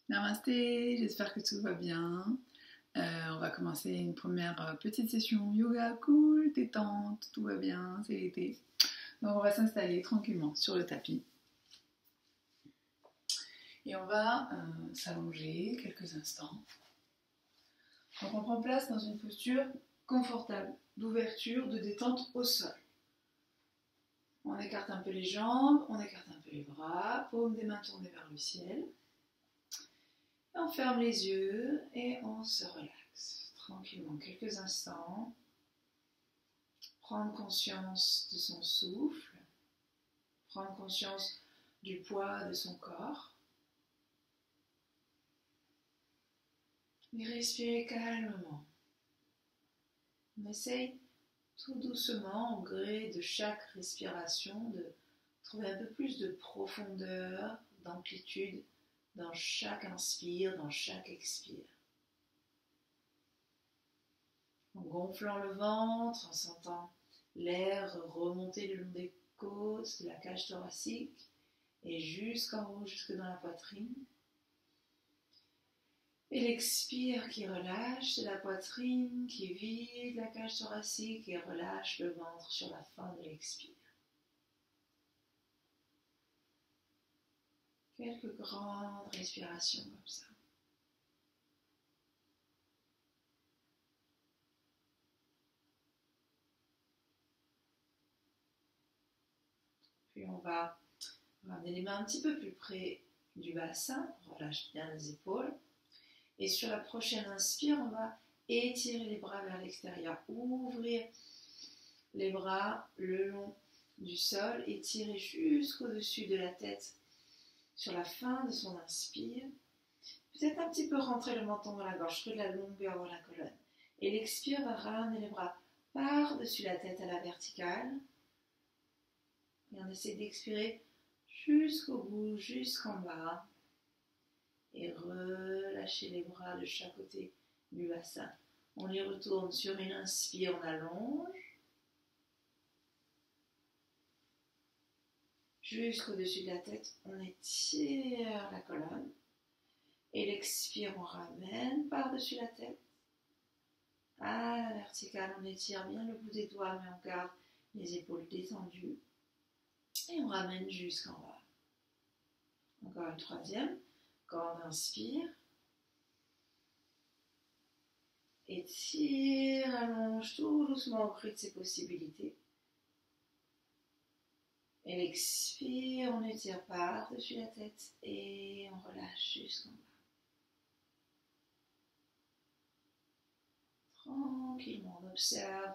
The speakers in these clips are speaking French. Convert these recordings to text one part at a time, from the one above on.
Namasté, j'espère que tout va bien. On va commencer une première petite session yoga cool, détente, tout va bien, c'est l'été. Donc on va s'installer tranquillement sur le tapis. Et on va s'allonger quelques instants. Donc on prend place dans une posture confortable, d'ouverture, de détente au sol. On écarte un peu les jambes, on écarte un peu les bras, paume des mains tournées vers le ciel. On ferme les yeux et on se relaxe tranquillement quelques instants. Prendre conscience de son souffle, prendre conscience du poids de son corps. Et respirer calmement. On essaye tout doucement, au gré de chaque respiration, de trouver un peu plus de profondeur, d'amplitude dans chaque inspire, dans chaque expire. En gonflant le ventre, en sentant l'air remonter le long des côtes, de la cage thoracique et jusqu'en haut, jusque dans la poitrine. Et l'expire qui relâche, c'est la poitrine qui vide la cage thoracique et relâche le ventre sur la fin de l'expire. Quelques grandes respirations comme ça. Puis on va ramener les mains un petit peu plus près du bassin, on relâche bien les épaules. Et sur la prochaine inspire, on va étirer les bras vers l'extérieur, ouvrir les bras le long du sol, étirer jusqu'au-dessus de la tête sur la fin de son inspire. Peut-être un petit peu rentrer le menton dans la gorge, trouver de la longueur dans la colonne. Et l'expire va ramener les bras par-dessus la tête à la verticale. Et on essaie d'expirer jusqu'au bout, jusqu'en bas. Et relâchez les bras de chaque côté du bassin. On y retourne sur une inspire, on allonge. Jusqu'au-dessus de la tête, on étire la colonne. Et l'expire, on ramène par-dessus la tête. À la verticale, on étire bien le bout des doigts, mais on garde les épaules détendues. Et on ramène jusqu'en bas. Encore une troisième. Quand on inspire, étire, allonge tout doucement au cru de ses possibilités. Et l'expire, on étire par-dessus la tête et on relâche jusqu'en bas. Tranquillement, on observe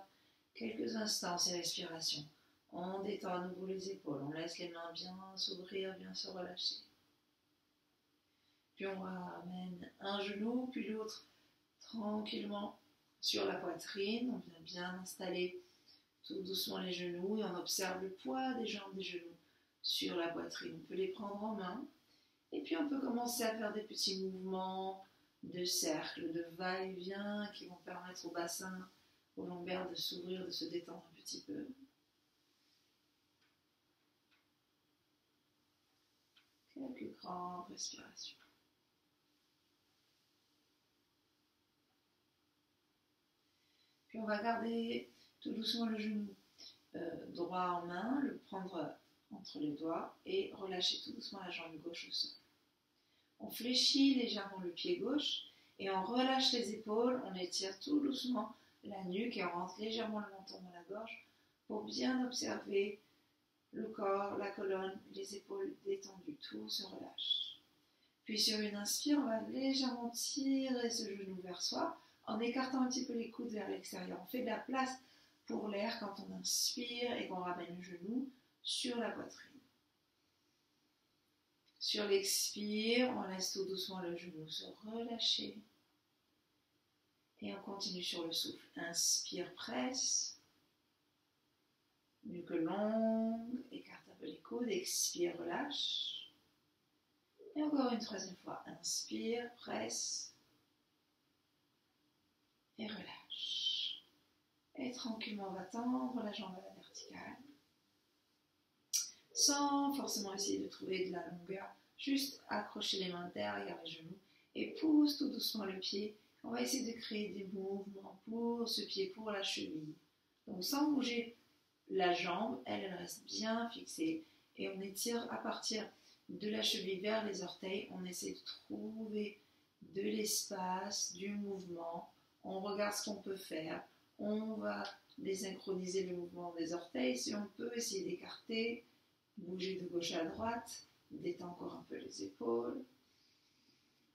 quelques instants ces respirations. On détend à nouveau les épaules, on laisse les mains bien s'ouvrir, bien se relâcher. Puis on ramène un genou, puis l'autre tranquillement sur la poitrine. On vient bien installer tout doucement les genoux et on observe le poids des jambes des genoux sur la poitrine. On peut les prendre en main et puis on peut commencer à faire des petits mouvements de cercle, de va-et-vient qui vont permettre au bassin, au lombaire de s'ouvrir, de se détendre un petit peu. Quelques grandes respirations. Puis on va garder tout doucement le genou droit en main, le prendre entre les doigts et relâcher tout doucement la jambe gauche au sol. On fléchit légèrement le pied gauche et on relâche les épaules, on étire tout doucement la nuque et on rentre légèrement le menton dans la gorge pour bien observer le corps, la colonne, les épaules détendues, tout se relâche. Puis sur une inspire, on va légèrement tirer ce genou vers soi en écartant un petit peu les coudes vers l'extérieur. On fait de la place pour l'air quand on inspire et qu'on ramène le genou sur la poitrine. Sur l'expire, on laisse tout doucement le genou se relâcher. Et on continue sur le souffle. Inspire, presse. Nuque longue, écarte un peu les coudes. Expire, relâche. Et encore une troisième fois. Inspire, presse. Et relâche. Et tranquillement, on va tendre la jambe à la verticale. Sans forcément essayer de trouver de la longueur, juste accrocher les mains derrière les genoux et pousse tout doucement le pied. On va essayer de créer des mouvements pour ce pied, pour la cheville. Donc sans bouger la jambe, elle reste bien fixée et on étire à partir de la cheville vers les orteils. On essaie de trouver de l'espace, du mouvement. On regarde ce qu'on peut faire. On va désynchroniser le mouvement des orteils. Si on peut, essayer d'écarter, bouger de gauche à droite, détendre encore un peu les épaules,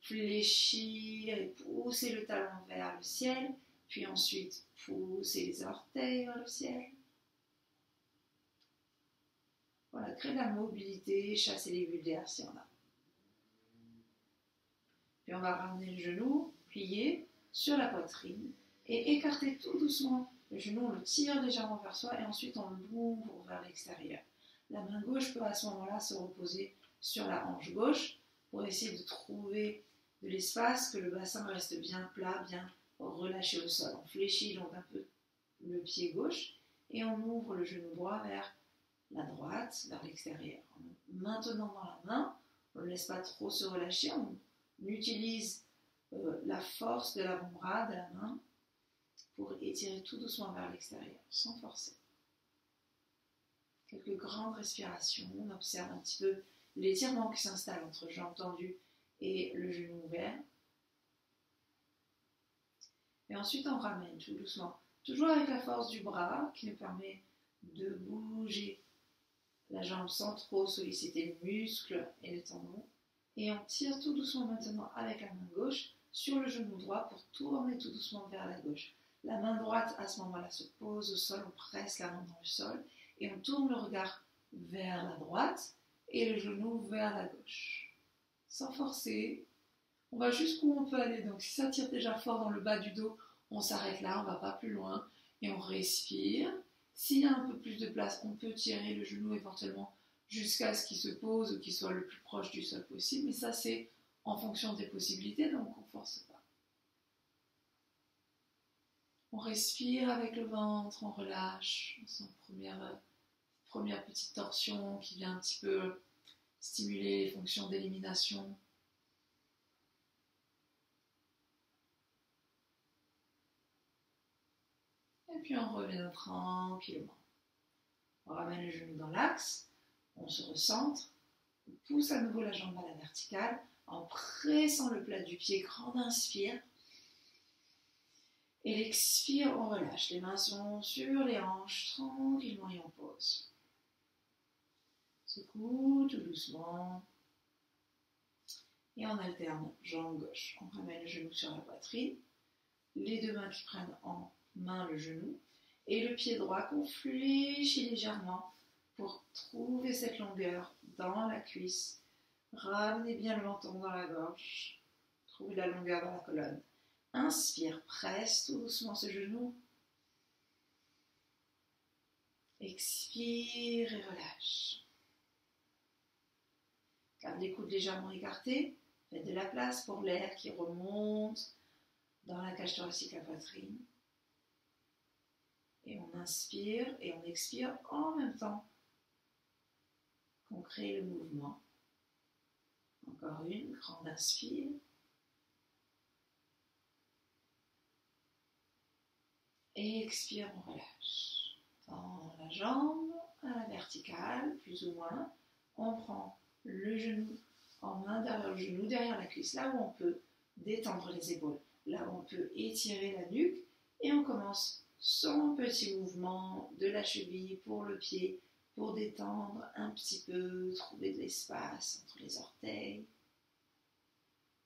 fléchir et pousser le talon vers le ciel, puis ensuite pousser les orteils vers le ciel. Voilà, créer de la mobilité, chasser les bulles d'air si on a. Puis on va ramener le genou, plier sur la poitrine et écarter tout doucement. Le genou, on le tire légèrement vers soi et ensuite on l'ouvre vers l'extérieur. La main gauche peut à ce moment-là se reposer sur la hanche gauche pour essayer de trouver de l'espace, que le bassin reste bien plat, bien relâché au sol. On fléchit donc un peu le pied gauche et on ouvre le genou droit vers la droite, vers l'extérieur. Maintenant dans la main, on ne laisse pas trop se relâcher, on utilise la force de l'avant-bras, de la main, pour étirer tout doucement vers l'extérieur, sans forcer. Quelques grandes respirations, on observe un petit peu l'étirement qui s'installe entre jambes tendues et le genou ouvert. Et ensuite on ramène tout doucement, toujours avec la force du bras qui nous permet de bouger la jambe sans trop solliciter les muscles et les tendons. Et on tire tout doucement maintenant avec la main gauche sur le genou droit pour tourner tout doucement vers la gauche. La main droite à ce moment-là se pose au sol, on presse la main dans le sol et on tourne le regard vers la droite et le genou vers la gauche. Sans forcer, on va jusqu'où on peut aller. Donc si ça tire déjà fort dans le bas du dos, on s'arrête là, on ne va pas plus loin et on respire. S'il y a un peu plus de place, on peut tirer le genou éventuellement jusqu'à ce qu'il se pose ou qu'il soit le plus proche du sol possible. Mais ça, c'est en fonction des possibilités, donc on ne force pas. On respire avec le ventre, on relâche. On sent première petite torsion qui vient un petit peu stimuler les fonctions d'élimination. Et puis on revient tranquillement. On ramène le genou dans l'axe, on se recentre, on pousse à nouveau la jambe à la verticale en pressant le plat du pied, grande inspire. Et l'expire, on relâche. Les mains sont sur les hanches, tranquillement et on pose. Secoue tout doucement. Et on alterne jambe gauche. On ramène le genou sur la poitrine. Les deux mains qui prennent en main le genou. Et le pied droit qu'on fléchit légèrement pour trouver cette longueur dans la cuisse. Ramenez bien le menton dans la gorge. Trouvez la longueur dans la colonne. Inspire, presse tout doucement ce genou. Expire et relâche. Garde les coudes légèrement écartés. Faites de la place pour l'air qui remonte dans la cage thoracique, la poitrine. Et on inspire et on expire en même temps qu'on crée le mouvement. Encore une grande inspire. Et expire, on relâche. Dans la jambe, à la verticale, plus ou moins. On prend le genou en main derrière le genou, derrière la cuisse, là où on peut détendre les épaules, là où on peut étirer la nuque. Et on commence son petit mouvement de la cheville pour le pied, pour détendre un petit peu, trouver de l'espace entre les orteils.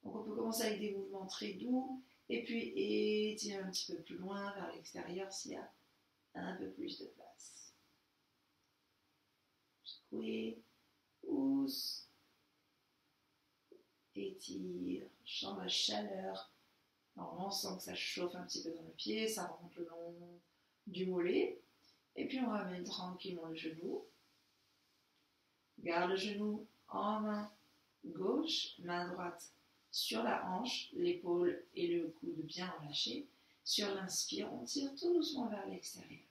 Donc on peut commencer avec des mouvements très doux, et puis étirer un petit peu plus loin vers l'extérieur s'il y a un peu plus de place. Secouez, pousse, étire, sens la chaleur. Normalement, on sent que ça chauffe un petit peu dans le pied, ça remonte le long du mollet. Et puis on ramène tranquillement le genou. Garde le genou en main gauche, main droite sur la hanche, l'épaule et le coude bien relâchés. Sur l'inspire, on tire tout doucement vers l'extérieur.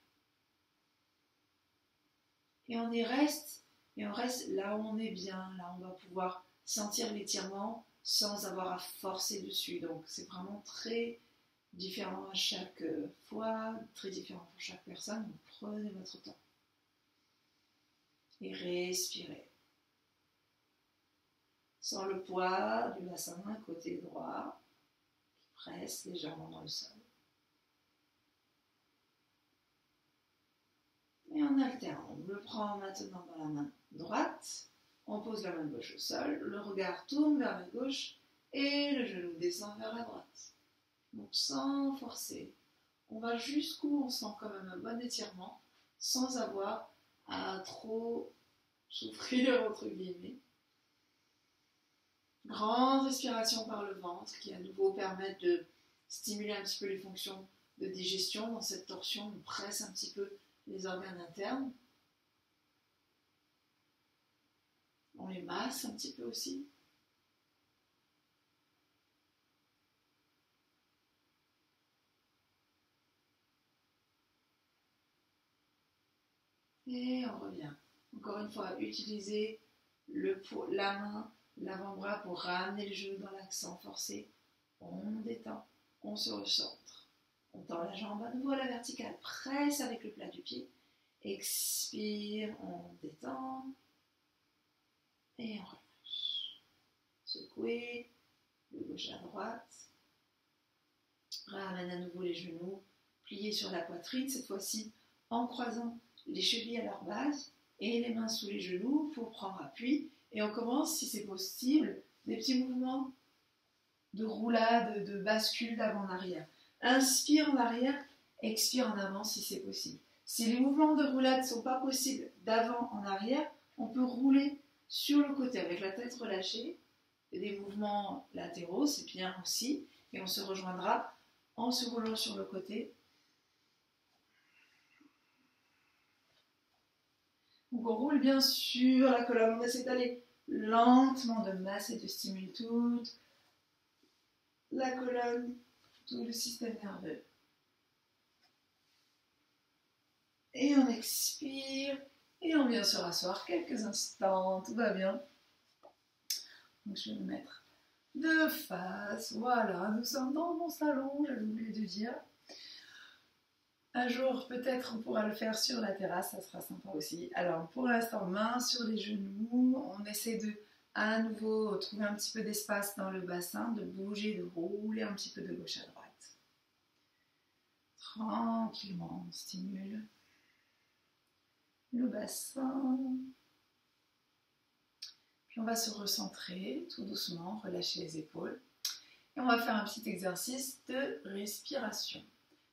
Et on reste là où on est bien, là on va pouvoir sentir l'étirement sans avoir à forcer dessus. Donc c'est vraiment très différent à chaque fois, très différent pour chaque personne. Donc prenez votre temps. Et respirez. Sans le poids du bassin côté droit qui presse légèrement dans le sol. Et on alterne. On le prend maintenant dans la main droite. On pose la main gauche au sol. Le regard tourne vers la gauche et le genou descend vers la droite. Donc sans forcer. On va jusqu'où on sent quand même un bon étirement sans avoir à trop souffrir entre guillemets. Grande respiration par le ventre qui à nouveau permet de stimuler un petit peu les fonctions de digestion. Dans cette torsion, on presse un petit peu les organes internes. On les masse un petit peu aussi. Et on revient. Encore une fois, utilisez la main, l'avant-bras pour ramener le genou dans l'axe sans forcer. On détend, on se recentre. On tend la jambe à nouveau à la verticale, presse avec le plat du pied. Expire, on détend. Et on relâche. Secouez, de gauche à droite. Ramène à nouveau les genoux, pliés sur la poitrine, cette fois-ci en croisant les chevilles à leur base et les mains sous les genoux pour prendre appui. Et on commence, si c'est possible, des petits mouvements de roulade, de bascule d'avant en arrière. Inspire en arrière, expire en avant si c'est possible. Si les mouvements de roulade ne sont pas possibles d'avant en arrière, on peut rouler sur le côté avec la tête relâchée. Et des mouvements latéraux, c'est bien aussi. Et on se rejoindra en se roulant sur le côté. Donc on roule bien sur la colonne, on essaie d'aller lentement de masser, de stimuler toute la colonne, tout le système nerveux. Et on expire, et on vient se rasseoir quelques instants, tout va bien. Donc je vais me mettre de face, voilà, nous sommes dans mon salon, j'avais oublié de dire. Un jour, peut-être, on pourra le faire sur la terrasse, ça sera sympa aussi. Alors, pour l'instant, main sur les genoux, on essaie de, à nouveau, trouver un petit peu d'espace dans le bassin, de bouger, de rouler un petit peu de gauche à droite. Tranquillement, on stimule le bassin. Puis on va se recentrer tout doucement, relâcher les épaules. Et on va faire un petit exercice de respiration.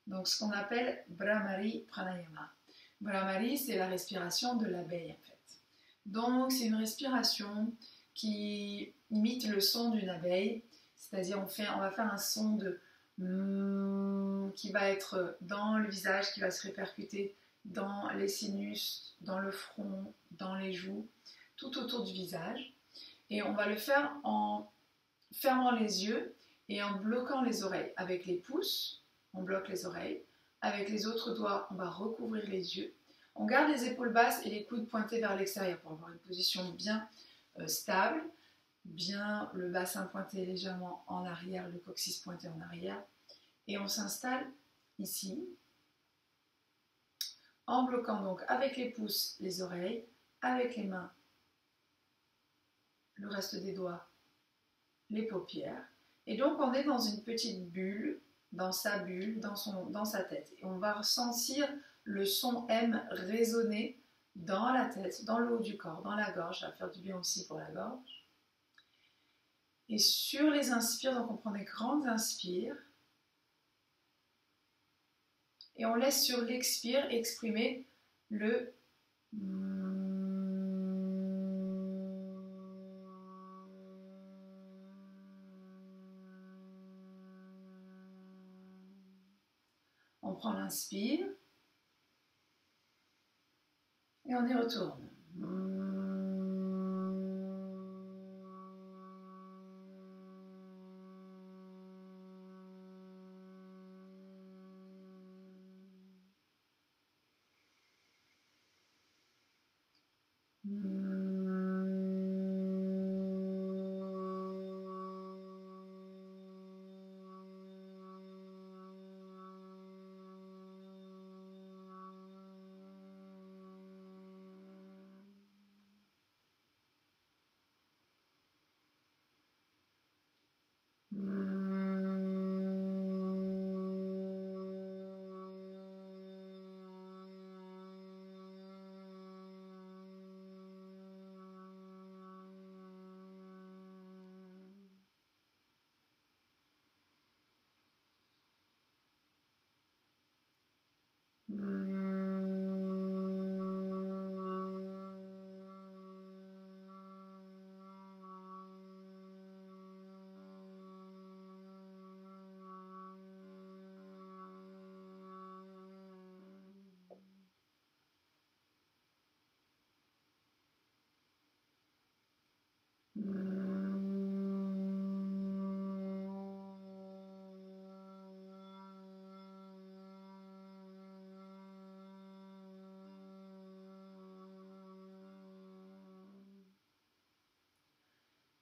Donc ce qu'on appelle Bhramari Pranayama. Bhramari, c'est la respiration de l'abeille en fait. Donc c'est une respiration qui imite le son d'une abeille, c'est-à-dire on va faire un son de qui va être dans le visage, qui va se répercuter dans les sinus, dans le front, dans les joues, tout autour du visage. Et on va le faire en fermant les yeux et en bloquant les oreilles. Avec les pouces, on bloque les oreilles. Avec les autres doigts, on va recouvrir les yeux. On garde les épaules basses et les coudes pointés vers l'extérieur pour avoir une position bien stable. Bien le bassin pointé légèrement en arrière, le coccyx pointé en arrière. Et on s'installe ici, en bloquant donc avec les pouces les oreilles, avec les mains le reste des doigts, les paupières. Et donc on est dans une petite bulle, dans sa bulle, dans sa tête. Et on va ressentir le son M résonner dans la tête, dans le haut du corps, dans la gorge. Ça va faire du bien aussi pour la gorge. Et sur les inspires, donc on prend des grandes inspires. Et on laisse sur l'expire exprimer le on prend l'inspire et on y retourne.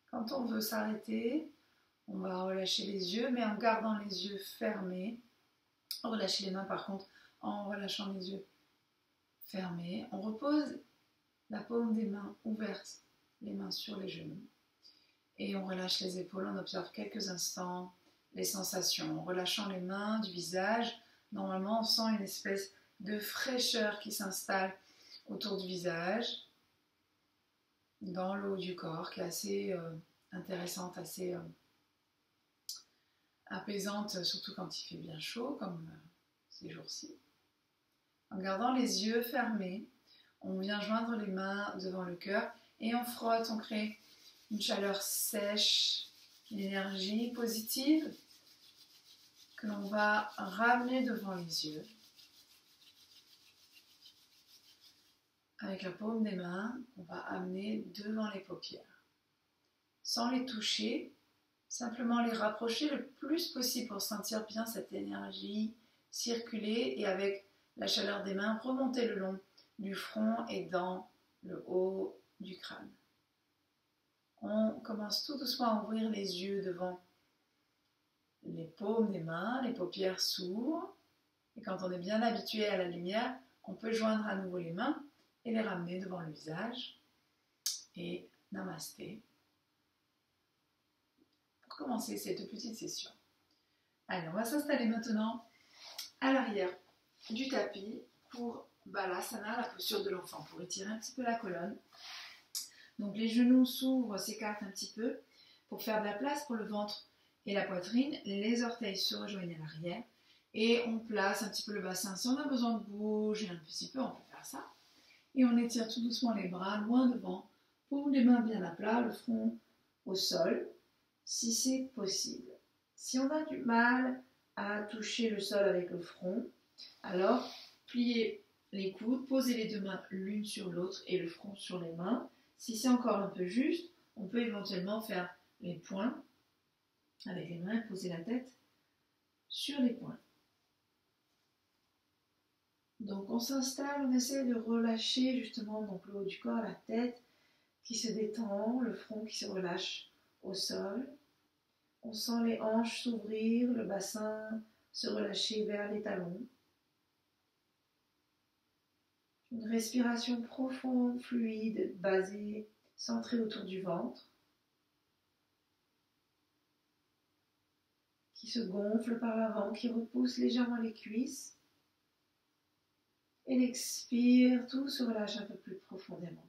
Quand on veut s'arrêter, on va relâcher les yeux, mais en gardant les yeux fermés. Relâcher les mains par contre en relâchant les yeux fermés. On repose la paume des mains ouvertes, les mains sur les genoux. Et on relâche les épaules, on observe quelques instants les sensations. En relâchant les mains du visage, normalement on sent une espèce de fraîcheur qui s'installe autour du visage, dans le haut du corps, qui est assez intéressante, assez apaisante, surtout quand il fait bien chaud, comme ces jours-ci. En gardant les yeux fermés, on vient joindre les mains devant le cœur et on frotte, on crée une chaleur sèche, une énergie positive que l'on va ramener devant les yeux. Avec la paume des mains, on va amener devant les paupières. Sans les toucher, simplement les rapprocher le plus possible pour sentir bien cette énergie circuler et avec la chaleur des mains remonter le long du front et dans le haut du crâne. On commence tout doucement à ouvrir les yeux devant les paumes des mains, les paupières s'ouvrent et quand on est bien habitué à la lumière, on peut joindre à nouveau les mains et les ramener devant le visage et namasté. Pour commencer cette petite session. Allez, on va s'installer maintenant à l'arrière du tapis pour Balasana, la posture de l'enfant, pour étirer un petit peu la colonne. Donc les genoux s'ouvrent, s'écartent un petit peu pour faire de la place pour le ventre et la poitrine. Les orteils se rejoignent à l'arrière et on place un petit peu le bassin. Si on a besoin de bouger un petit peu, on peut faire ça. Et on étire tout doucement les bras loin devant, paume des mains bien à plat, le front au sol, si c'est possible. Si on a du mal à toucher le sol avec le front, alors pliez les coudes, posez les deux mains l'une sur l'autre et le front sur les mains. Si c'est encore un peu juste, on peut éventuellement faire les poings avec les mains et poser la tête sur les poings. Donc on s'installe, on essaie de relâcher justement donc le haut du corps, la tête qui se détend, le front qui se relâche au sol. On sent les hanches s'ouvrir, le bassin se relâcher vers les talons. Une respiration profonde, fluide, basée, centrée autour du ventre, qui se gonfle par l'avant, qui repousse légèrement les cuisses. Et l'expire, tout se relâche un peu plus profondément.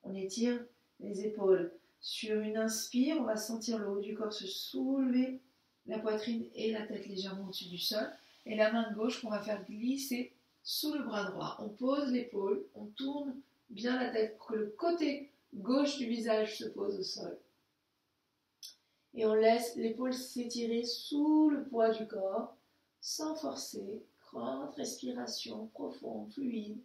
On étire les épaules. Sur une inspire, on va sentir le haut du corps se soulever, la poitrine et la tête légèrement au-dessus du sol. Et la main gauche qu'on va faire glisser sous le bras droit. On pose l'épaule, on tourne bien la tête pour que le côté gauche du visage se pose au sol. Et on laisse l'épaule s'étirer sous le poids du corps, sans forcer. Grande respiration profonde, fluide.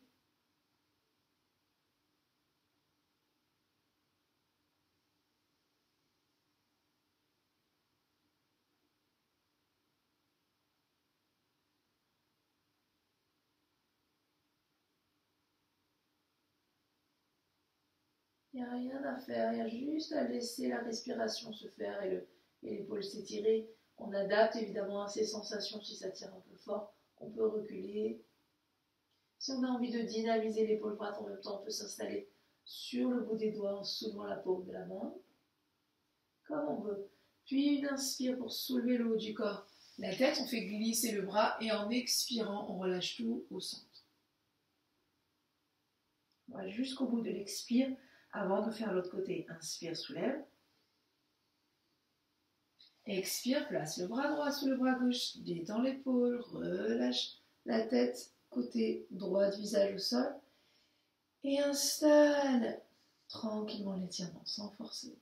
Il n'y a rien à faire, il y a juste à laisser la respiration se faire et l'épaule s'étirer. On adapte évidemment à ces sensations. Si ça tire un peu fort, on peut reculer. Si on a envie de dynamiser l'épaule droite en même temps, on peut s'installer sur le bout des doigts en soulevant la paume de la main. comme on veut. Puis une inspire pour soulever le haut du corps. La tête, on fait glisser le bras et en expirant, on relâche tout au centre. On va jusqu'au bout de l'expire avant de faire l'autre côté. Inspire, soulève. Expire, place le bras droit sous le bras gauche, détends l'épaule, relâche la tête, côté droit du visage au sol. Et installe tranquillement l'étirement, sans forcer.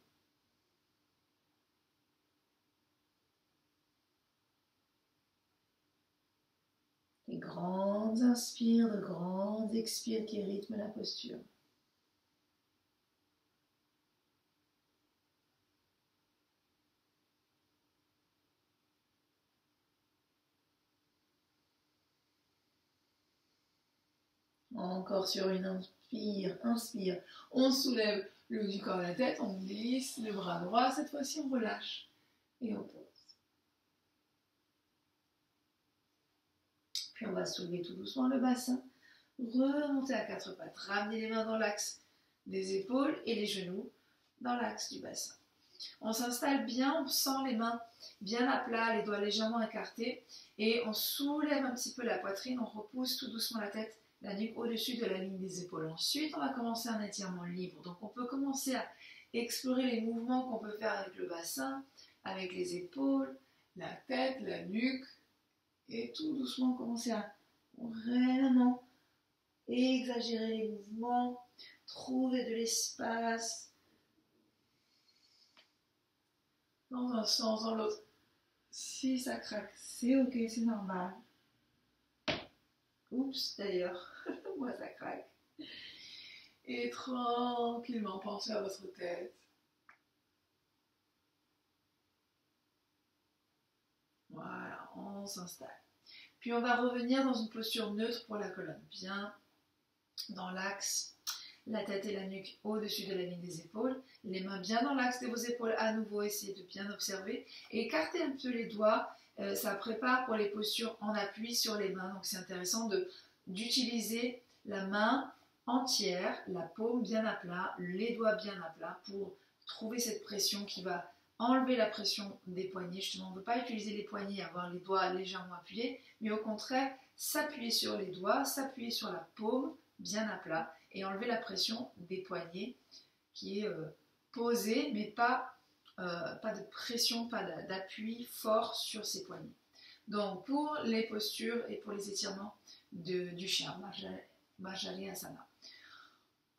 Des grandes inspires, de grandes expires qui rythment la posture. Encore sur une inspire, on soulève le haut du corps et la tête, on glisse le bras droit, cette fois-ci on relâche et on pose. Puis on va soulever tout doucement le bassin, remonter à quatre pattes, ramener les mains dans l'axe des épaules et les genoux dans l'axe du bassin. On s'installe bien, on sent les mains bien à plat, les doigts légèrement écartés et on soulève un petit peu la poitrine, on repousse tout doucement la tête, la nuque au-dessus de la ligne des épaules. Ensuite, on va commencer un étirement libre. Donc, on peut commencer à explorer les mouvements qu'on peut faire avec le bassin, avec les épaules, la tête, la nuque. Et tout doucement, commencer à vraiment exagérer les mouvements, trouver de l'espace dans un sens, dans l'autre. Si ça craque, c'est ok, c'est normal. Oups, d'ailleurs, moi ça craque. Et tranquillement, pensez à votre tête. Voilà, on s'installe. Puis on va revenir dans une posture neutre pour la colonne. Bien dans l'axe, la tête et la nuque au-dessus de la ligne des épaules. Les mains bien dans l'axe de vos épaules. À nouveau, essayez de bien observer. Écartez un peu les doigts. Ça prépare pour les postures en appui sur les mains. Donc c'est intéressant d'utiliser la main entière, la paume bien à plat, les doigts bien à plat pour trouver cette pression qui va enlever la pression des poignets. Justement, on ne veut pas utiliser les poignets, avoir les doigts légèrement appuyés, mais au contraire, s'appuyer sur les doigts, s'appuyer sur la paume bien à plat et enlever la pression des poignets qui est posée, mais pas de pression, pas d'appui fort sur ces poignets. Donc pour les postures et pour les étirements du chien, Marjaryasana.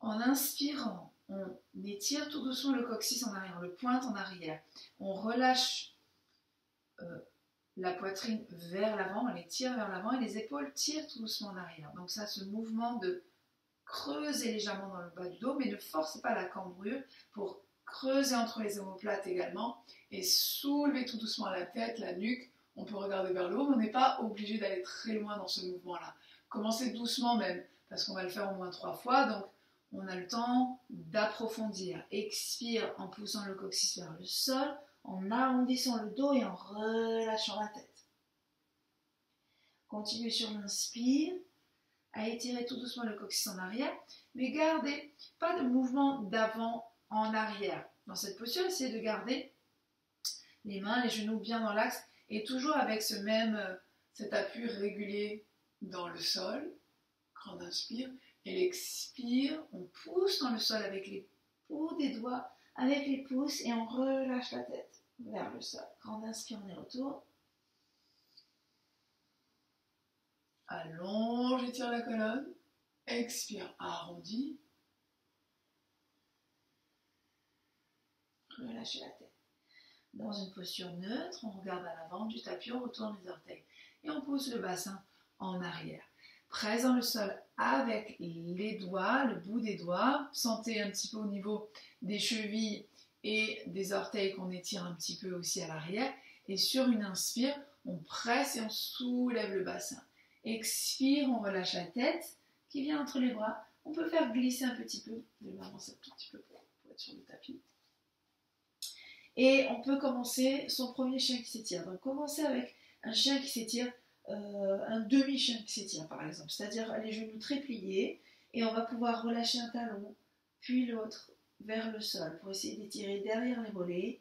En inspirant, on étire tout doucement le coccyx en arrière, on le pointe en arrière. On relâche la poitrine vers l'avant, on les tire vers l'avant et les épaules tirent tout doucement en arrière. Donc ça, ce mouvement de creuser légèrement dans le bas du dos, mais ne forcez pas la cambrure pour creuser entre les omoplates également et soulever tout doucement la tête, la nuque. On peut regarder vers le haut, mais on n'est pas obligé d'aller très loin dans ce mouvement-là. Commencez doucement même, parce qu'on va le faire au moins 3 fois, donc on a le temps d'approfondir. Expire en poussant le coccyx vers le sol, en arrondissant le dos et en relâchant la tête. Continuez sur l'inspire, à étirer tout doucement le coccyx en arrière, mais gardez pas de mouvement d'avant en arrière. Dans cette posture, essayez de garder les mains, les genoux bien dans l'axe et toujours avec cet appui régulier dans le sol. Grande inspire et l'expire, on pousse dans le sol avec les pouces des doigts, avec les pouces et on relâche la tête vers le sol. Grande inspire, on y retourne. Allonge, étire la colonne. Expire, arrondi. Relâchez la tête. Dans une posture neutre, on regarde à l'avant du tapis, on retourne les orteils. Et on pousse le bassin en arrière. Présent le sol avec les doigts, le bout des doigts. Sentez un petit peu au niveau des chevilles et des orteils qu'on étire un petit peu aussi à l'arrière. Et sur une inspire, on presse et on soulève le bassin. Expire, on relâche la tête qui vient entre les bras. On peut faire glisser un petit peu, je vais avancer un tout petit peu pour être sur le tapis. Et on peut commencer son premier chien qui s'étire. Donc commencer avec un chien qui s'étire, un demi-chien qui s'étire par exemple. C'est-à-dire les genoux très pliés et on va pouvoir relâcher un talon, puis l'autre vers le sol pour essayer d'étirer derrière les mollets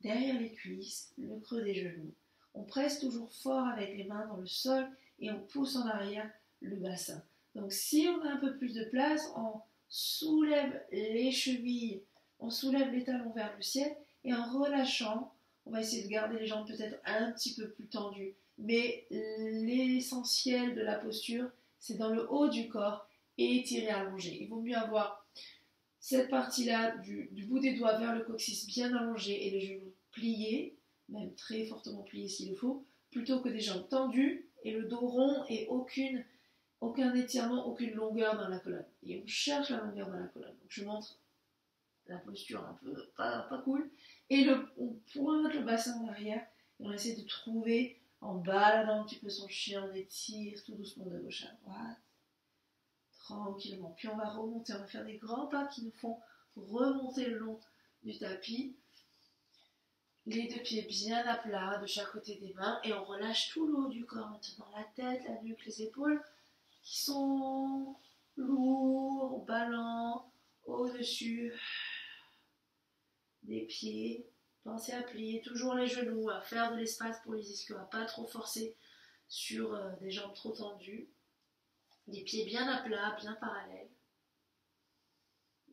derrière les cuisses, le creux des genoux. On presse toujours fort avec les mains dans le sol et on pousse en arrière le bassin. Donc si on a un peu plus de place, on soulève les chevilles, on soulève les talons vers le ciel et en relâchant, on va essayer de garder les jambes peut-être un petit peu plus tendues. Mais l'essentiel de la posture, c'est dans le haut du corps et étirer, allongé. Il vaut mieux avoir cette partie-là du bout des doigts vers le coccyx bien allongé et les genoux pliés, même très fortement pliés s'il le faut, plutôt que des jambes tendues et le dos rond et aucun étirement, aucune longueur dans la colonne. Et on cherche la longueur dans la colonne. Donc je montre la posture un peu pas cool. Et on pointe le bassin en arrière et on essaie de trouver, en baladant un petit peu son chien, on étire tout doucement de gauche à droite, tranquillement. Puis on va remonter, on va faire des grands pas qui nous font remonter le long du tapis. Les deux pieds bien à plat de chaque côté des mains et on relâche tout le haut du corps maintenant, la tête, la nuque, les épaules qui sont lourds, ballants, au-dessus des pieds. Pensez à plier toujours les genoux, à faire de l'espace pour les ischios, à pas trop forcer sur des jambes trop tendues. Les pieds bien à plat, bien parallèles,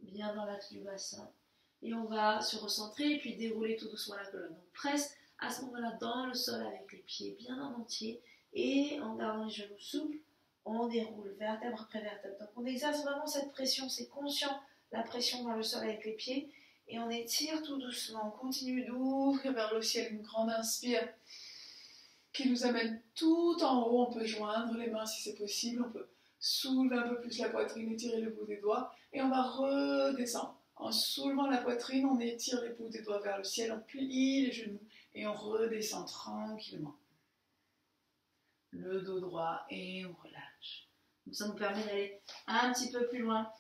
bien dans l'axe du bassin. Et on va se recentrer et puis dérouler tout doucement la colonne. Donc presse à ce moment-là dans le sol avec les pieds bien en entier et en gardant les genoux souples, on déroule vertèbre après vertèbre. Donc on exerce vraiment cette pression, c'est conscient la pression dans le sol avec les pieds et on étire tout doucement. On continue d'ouvrir vers le ciel une grande inspire qui nous amène tout en haut. On peut joindre les mains si c'est possible, on peut soulever un peu plus la poitrine, étirer le bout des doigts et on va redescendre. En soulevant la poitrine, on étire les bouts des doigts vers le ciel, on plie les genoux et on redescend tranquillement. Le dos droit et on relâche. Donc ça nous permet d'aller un petit peu plus loin.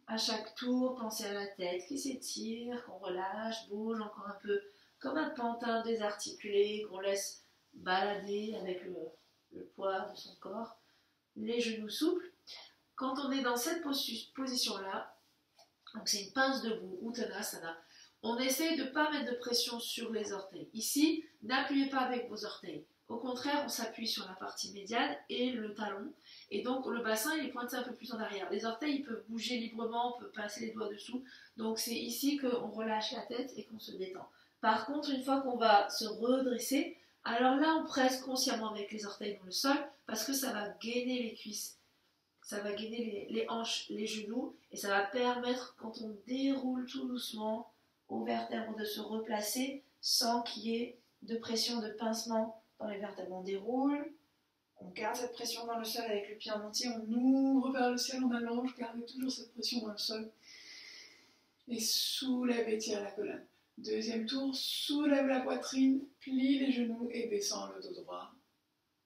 À chaque tour, pensez à la tête qui s'étire, qu'on relâche, bouge encore un peu, comme un pantin désarticulé, qu'on laisse balader avec le poids de son corps. Les genoux souples. Quand on est dans cette position-là, donc c'est une pince debout, Uttanasana. On essaie de ne pas mettre de pression sur les orteils. Ici, n'appuyez pas avec vos orteils. Au contraire, on s'appuie sur la partie médiane et le talon. Et donc le bassin, il est pointé un peu plus en arrière. Les orteils, ils peuvent bouger librement, on peut passer les doigts dessous. Donc c'est ici qu'on relâche la tête et qu'on se détend. Par contre, une fois qu'on va se redresser, alors là, on presse consciemment avec les orteils dans le sol parce que ça va gainer les cuisses. Ça va gainer les hanches, les genoux et ça va permettre, quand on déroule tout doucement aux vertèbres, de se replacer sans qu'il y ait de pression, de pincement dans les vertèbres. On déroule, on garde cette pression dans le sol avec le pied en entier, on ouvre vers le ciel, on allonge, gardez toujours cette pression dans le sol et soulève et tire la colonne. Deuxième tour, soulève la poitrine, plie les genoux et descend le dos droit.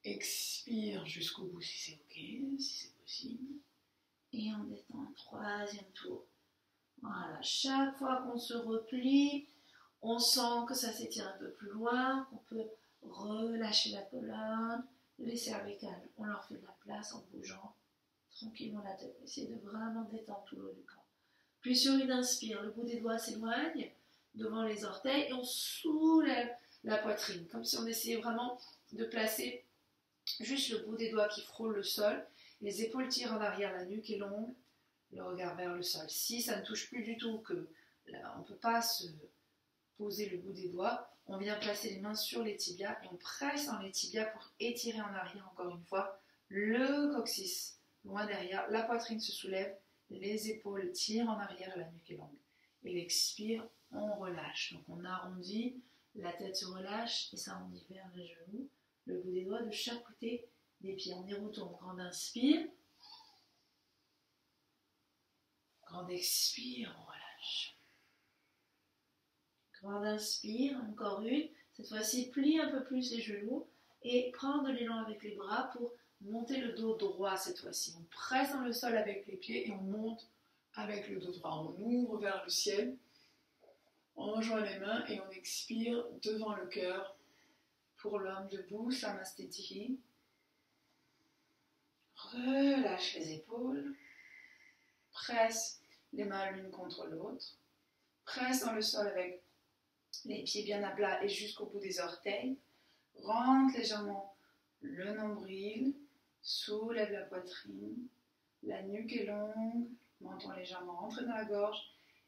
Expire jusqu'au bout si c'est ok, si c'est possible. Et on détend un troisième tour. Voilà, chaque fois qu'on se replie, on sent que ça s'étire un peu plus loin, qu'on peut relâcher la colonne, les cervicales. On leur fait de la place en bougeant tranquillement la tête. Essayez de vraiment détendre tout le haut du corps. Puis sur une inspire, le bout des doigts s'éloigne devant les orteils et on soulève la poitrine, comme si on essayait vraiment de placer juste le bout des doigts qui frôle le sol, les épaules tirent en arrière, la nuque est longue, le regard vers le sol. Si ça ne touche plus du tout, que là, on ne peut pas se poser le bout des doigts, on vient placer les mains sur les tibias et on presse dans les tibias pour étirer en arrière encore une fois le coccyx loin derrière, la poitrine se soulève, les épaules tirent en arrière, la nuque est longue. Et l'expire, on relâche. Donc on arrondit, la tête se relâche et s'arrondit vers les genoux. Le bout des doigts de chaque côté des pieds. On y retourne. Grande inspire. Grande expire, on relâche. Grande inspire, encore une. Cette fois-ci, plie un peu plus les genoux et prends de l'élan avec les bras pour monter le dos droit cette fois-ci. On presse dans le sol avec les pieds et on monte avec le dos droit. On ouvre vers le ciel. On rejoint les mains et on expire devant le cœur. Pour l'homme debout, Samastitihi. Relâche les épaules. Presse les mains l'une contre l'autre. Presse dans le sol avec Les pieds bien à plat et jusqu'au bout des orteils. Rentre légèrement le nombril, soulève la poitrine, la nuque est longue, menton légèrement rentré dans la gorge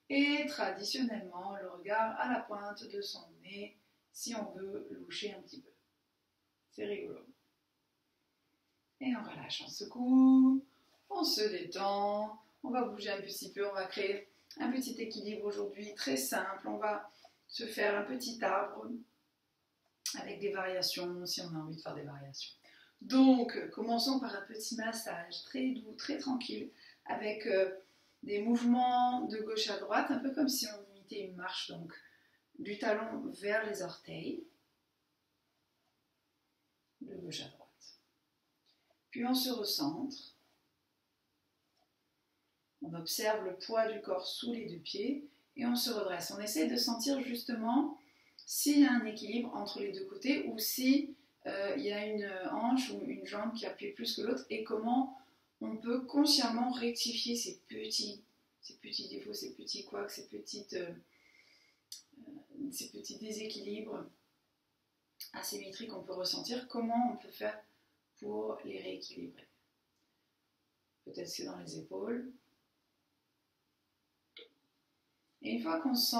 et traditionnellement le regard à la pointe de son nez si on veut loucher un petit peu. C'est rigolo. Et on relâche, on secoue, on se détend, on va bouger un petit peu, on va créer un petit équilibre aujourd'hui très simple. On va se faire un petit arbre avec des variations si on a envie de faire des variations. Donc, commençons par un petit massage très doux, très tranquille, avec des mouvements de gauche à droite, un peu comme si on imitait une marche, donc du talon vers les orteils, de gauche à droite. Puis on se recentre, on observe le poids du corps sous les deux pieds et on se redresse. On essaie de sentir justement s'il y a un équilibre entre les deux côtés ou si il y a une hanche ou une jambe qui appuie plus que l'autre et comment on peut consciemment rectifier ces petits défauts, ces petits couacs, ces petits déséquilibres asymétriques qu'on peut ressentir, comment on peut faire pour les rééquilibrer. Peut-être c'est dans les épaules. Et une fois qu'on sent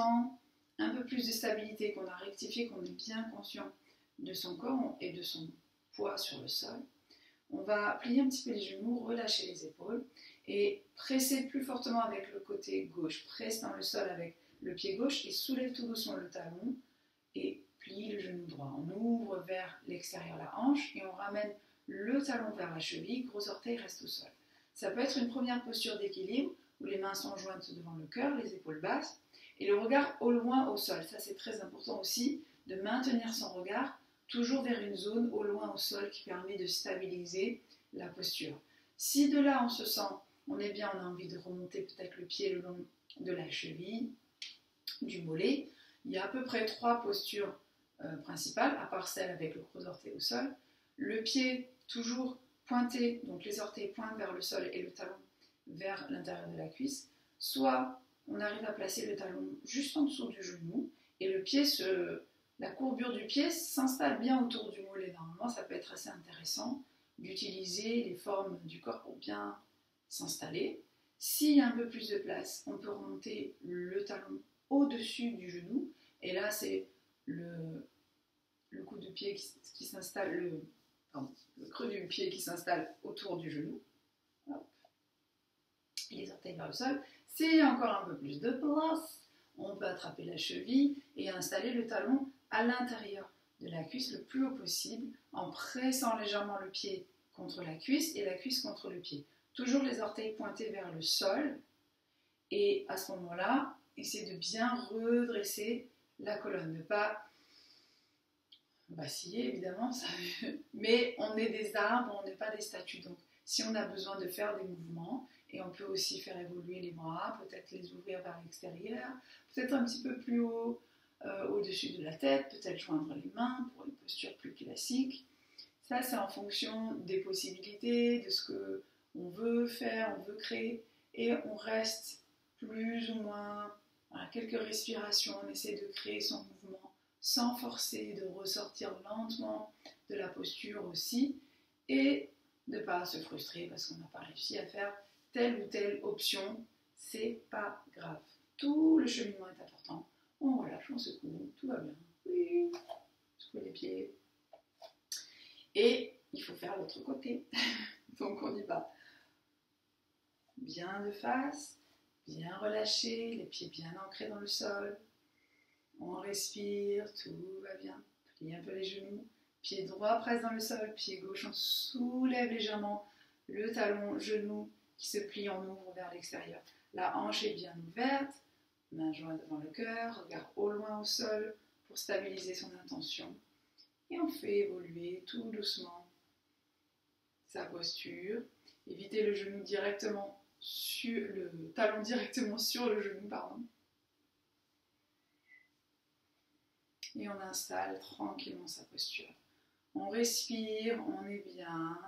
un peu plus de stabilité, qu'on a rectifié, qu'on est bien conscient de son corps et de son poids sur le sol, on va plier un petit peu les genoux, relâcher les épaules et presser plus fortement avec le côté gauche. Presse dans le sol avec le pied gauche et soulève tout doucement le talon et plie le genou droit. On ouvre vers l'extérieur la hanche et on ramène le talon vers la cheville, gros orteil reste au sol. Ça peut être une première posture d'équilibre où les mains sont jointes devant le cœur, les épaules basses et le regard au loin au sol. Ça c'est très important aussi de maintenir son regard toujours vers une zone au loin au sol qui permet de stabiliser la posture. Si de là on se sent, on est bien, on a envie de remonter peut-être le pied le long de la cheville, du mollet, il y a à peu près 3 postures principales, à part celle avec le gros orteil au sol. Le pied toujours pointé, donc les orteils pointent vers le sol et le talon vers l'intérieur de la cuisse. Soit on arrive à placer le talon juste en dessous du genou et le pied la courbure du pied s'installe bien autour du mollet. Normalement, ça peut être assez intéressant d'utiliser les formes du corps pour bien s'installer. S'il y a un peu plus de place, on peut remonter le talon au-dessus du genou. Et là, c'est le coude de pied qui s'installe, le creux du pied qui s'installe autour du genou. Hop. Et les orteils vers le sol. S'il y a encore un peu plus de place, on peut attraper la cheville et installer le talon à l'intérieur de la cuisse le plus haut possible en pressant légèrement le pied contre la cuisse et la cuisse contre le pied. Toujours les orteils pointés vers le sol et à ce moment-là, essayez de bien redresser la colonne, ne pas vaciller évidemment, mais on est des arbres, on n'est pas des statues. Donc si on a besoin de faire des mouvements, et on peut aussi faire évoluer les bras, peut-être les ouvrir vers l'extérieur, peut-être un petit peu plus haut au-dessus de la tête, peut-être joindre les mains pour une posture plus classique. Ça, c'est en fonction des possibilités, de ce qu'on veut faire, on veut créer, et on reste plus ou moins à quelques respirations, on essaie de créer son mouvement sans forcer, de ressortir lentement de la posture aussi, et de ne pas se frustrer parce qu'on n'a pas réussi à faire telle ou telle option, c'est pas grave. Tout le cheminement est important. On relâche, on secoue, tout va bien. Oui, secoue les pieds. Et il faut faire l'autre côté. Donc on y va. Bien de face, bien relâché, les pieds bien ancrés dans le sol. On respire, tout va bien. Plie un peu les genoux. Pied droit presse dans le sol, pied gauche on soulève légèrement le talon, genou qui se plie, on ouvre vers l'extérieur. La hanche est bien ouverte, main jointe devant le cœur, regard au loin au sol pour stabiliser son intention. Et on fait évoluer tout doucement sa posture. Évitez le genou directement sur le talon directement sur le genou, pardon. Et on installe tranquillement sa posture. On respire, on est bien.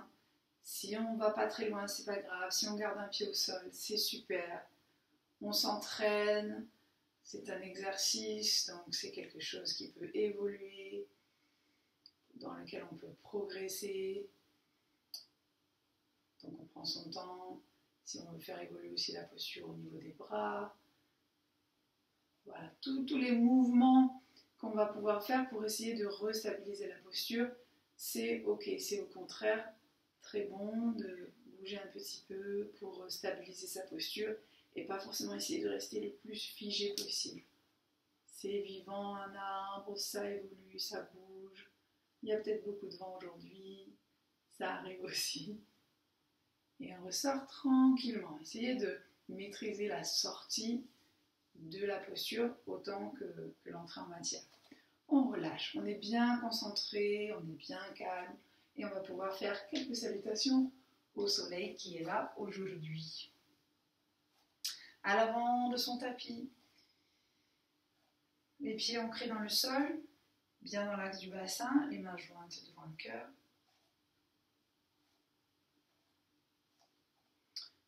Si on ne va pas très loin, c'est pas grave. Si on garde un pied au sol, c'est super. On s'entraîne C'est un exercice, donc c'est quelque chose qui peut évoluer, dans lequel on peut progresser. Donc on prend son temps. Si on veut faire évoluer aussi la posture au niveau des bras. Voilà, tous les mouvements qu'on va pouvoir faire pour essayer de restabiliser la posture, c'est ok. C'est au contraire très bon de bouger un petit peu pour stabiliser sa posture et pas forcément essayer de rester le plus figé possible. C'est vivant, un arbre, ça évolue, ça bouge. Il y a peut-être beaucoup de vent aujourd'hui, ça arrive aussi. Et on ressort tranquillement. Essayez de maîtriser la sortie de la posture autant que l'entrée en matière. On relâche, on est bien concentré, on est bien calme et on va pouvoir faire quelques salutations au soleil qui est là aujourd'hui. À l'avant de son tapis, les pieds ancrés dans le sol, bien dans l'axe du bassin, les mains jointes devant le cœur.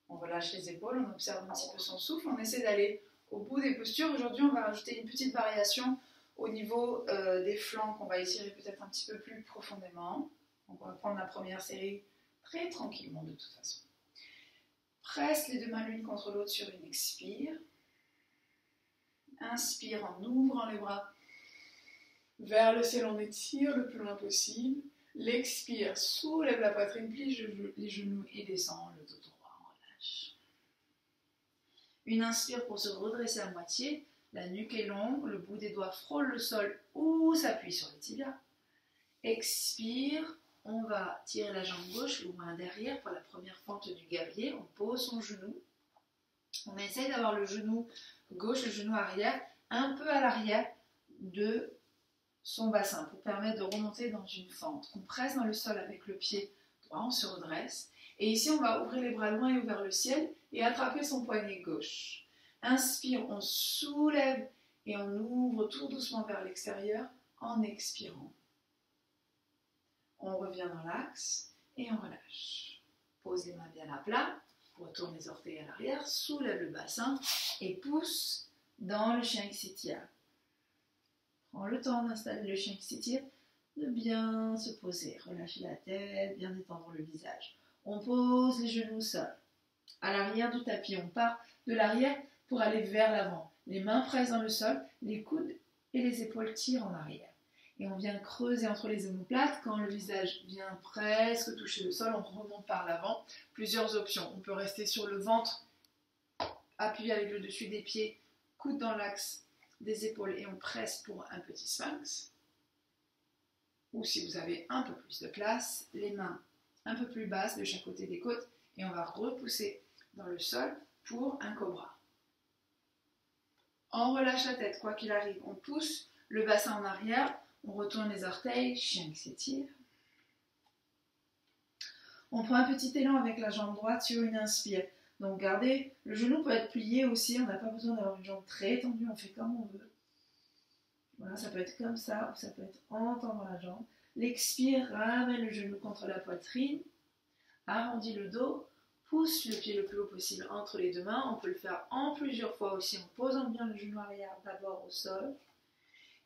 On relâche les épaules, on observe un petit peu son souffle, on essaie d'aller au bout des postures. Aujourd'hui, on va rajouter une petite variation au niveau des flancs qu'on va étirer peut-être un petit peu plus profondément. Donc on va prendre la première série très tranquillement de toute façon. Presse les deux mains l'une contre l'autre sur une expire. Inspire en ouvrant les bras vers le ciel, on étire le plus loin possible. L'expire, soulève la poitrine, plie les genoux et descend le dos droit. Une inspire pour se redresser à moitié, la nuque est longue, le bout des doigts frôle le sol ou s'appuie sur les tibias. Expire, on va tirer la jambe gauche loin derrière pour la première fente du gavier, on pose son genou. On essaye d'avoir le genou gauche, le genou arrière, un peu à l'arrière de son bassin pour permettre de remonter dans une fente. On presse dans le sol avec le pied droit, on se redresse. Et ici, on va ouvrir les bras loin et vers le ciel et attraper son poignet gauche. Inspire, on soulève et on ouvre tout doucement vers l'extérieur en expirant. On revient dans l'axe et on relâche. Pose les mains bien à plat, retourne les orteils à l'arrière, soulève le bassin et pousse dans le chien qui s'étire. Prends le temps d'installer le chien qui s'étire, de bien se poser, relâcher la tête, bien détendre le visage. On pose les genoux au sol. À l'arrière du tapis, on part de l'arrière pour aller vers l'avant. Les mains pressent dans le sol, les coudes et les épaules tirent en arrière. Et on vient creuser entre les omoplates. Quand le visage vient presque toucher le sol, on remonte par l'avant. Plusieurs options. On peut rester sur le ventre, appuyé avec le dessus des pieds, coude dans l'axe des épaules et on presse pour un petit sphinx. Ou si vous avez un peu plus de place, les mains un peu plus basses de chaque côté des côtes et on va repousser dans le sol pour un cobra. On relâche la tête, quoi qu'il arrive. On pousse le bassin en arrière, on retourne les orteils, chien qui s'étire. On prend un petit élan avec la jambe droite sur une inspire. Donc gardez, le genou peut être plié aussi, on n'a pas besoin d'avoir une jambe très tendue, on fait comme on veut. Voilà, ça peut être comme ça, ou ça peut être en tendant la jambe. L'expire, ramène le genou contre la poitrine, arrondit le dos, pousse le pied le plus haut possible entre les deux mains. On peut le faire en plusieurs fois aussi en posant bien le genou arrière d'abord au sol.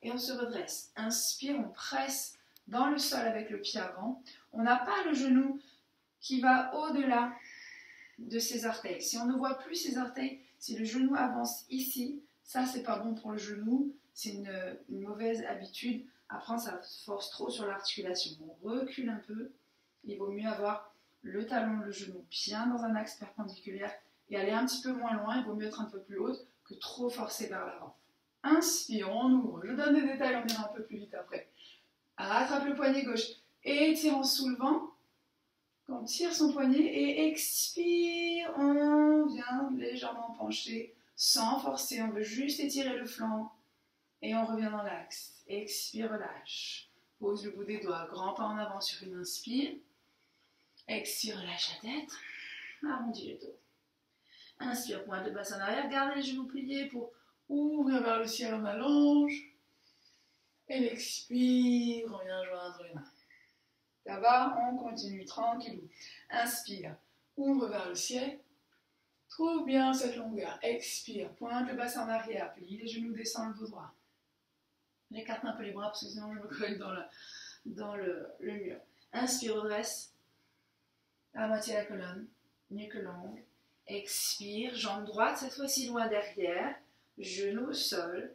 Et on se redresse. Inspire, on presse dans le sol avec le pied avant. On n'a pas le genou qui va au-delà de ses orteils. Si on ne voit plus ses orteils, si le genou avance ici, ça c'est pas bon pour le genou, c'est une mauvaise habitude. Après ça force trop sur l'articulation. On recule un peu, il vaut mieux avoir le talon, le genou bien dans un axe perpendiculaire et aller un petit peu moins loin, il vaut mieux être un peu plus haute que trop forcer vers l'avant. Inspire, on ouvre, je donne des détails, on ira un peu plus vite après. Rattrape le poignet gauche, étire en soulevant. On tire son poignet et expire, on vient légèrement pencher sans forcer, on veut juste étirer le flanc et on revient dans l'axe. Expire, relâche. Pose le bout des doigts, grand pas en avant sur une inspire. Expire, relâche la tête, arrondis le dos. Inspire, pointe de bassin en arrière, gardez les genoux pliés pour ouvrir vers le ciel en allonge. Et l'expire, on vient joindre les mains. Là-bas, on continue tranquillou. Inspire, ouvre vers le ciel. Trouve bien cette longueur. Expire, pointe le bassin en arrière, plie les genoux, descend le dos droit. J'écarte un peu les bras parce que sinon je me colle dans le mur. Inspire, redresse. À moitié la colonne, nuque longue. Expire, jambe droite, cette fois-ci loin derrière. Genou au sol.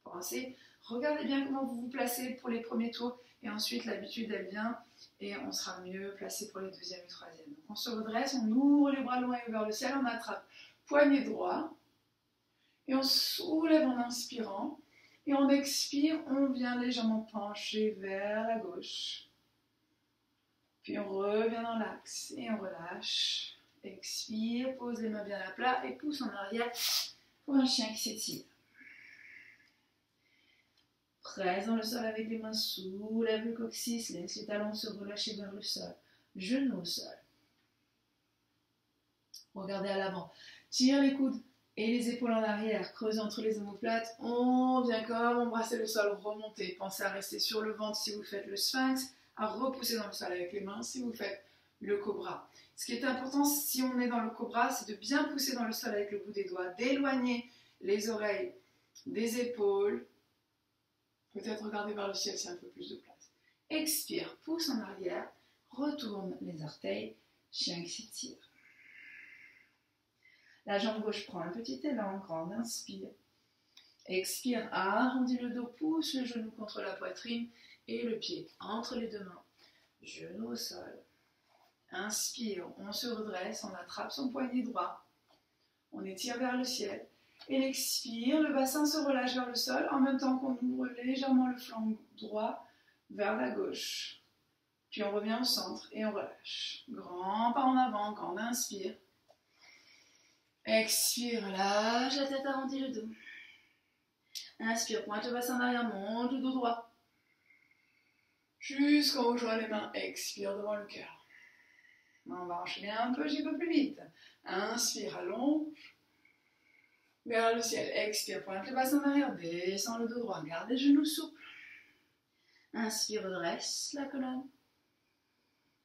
Pensez, regardez bien comment vous vous placez pour les premiers tours. Et ensuite, l'habitude, elle vient et on sera mieux placé pour les deuxième et troisième. Donc, on se redresse, on ouvre les bras loin et vers le ciel, on attrape poignet droit. Et on soulève en inspirant. Et on expire, on vient légèrement pencher vers la gauche. Puis on revient dans l'axe et on relâche. Expire, pose les mains bien à plat et pousse en arrière pour un chien qui s'étire. Presse dans le sol avec les mains, soulève le coccyx, laisse les talons se relâcher vers le sol. Genoux au sol. Regardez à l'avant. Tire les coudes et les épaules en arrière. Creusez entre les omoplates. On vient comme embrasser le sol, remonter. Pensez à rester sur le ventre si vous faites le sphinx, à repousser dans le sol avec les mains si vous faites le cobra. Ce qui est important si on est dans le cobra, c'est de bien pousser dans le sol avec le bout des doigts, d'éloigner les oreilles des épaules. Peut-être regarder vers le ciel s'il y a un peu plus de place. Expire, pousse en arrière, retourne les orteils, chien qui s'étire. La jambe gauche prend un petit élan, grande inspire. Expire, arrondis le dos, pousse le genou contre la poitrine et le pied entre les deux mains. Genou au sol. Inspire, on se redresse, on attrape son poignet droit. On étire vers le ciel. Et l'expire, le bassin se relâche vers le sol en même temps qu'on ouvre légèrement le flanc droit vers la gauche. Puis on revient au centre et on relâche. Grand pas en avant, grande inspire. Expire, lâche la tête, arrondis le dos. Inspire, pointe le bassin en arrière, monte le dos droit. Jusqu'en haut, joint les mains, expire devant le cœur. On va enchaîner un petit peu plus vite. Inspire, allonge. Vers le ciel, expire, pointe le bassin en arrière, descend le dos droit, garde les genoux souples. Inspire, redresse la colonne.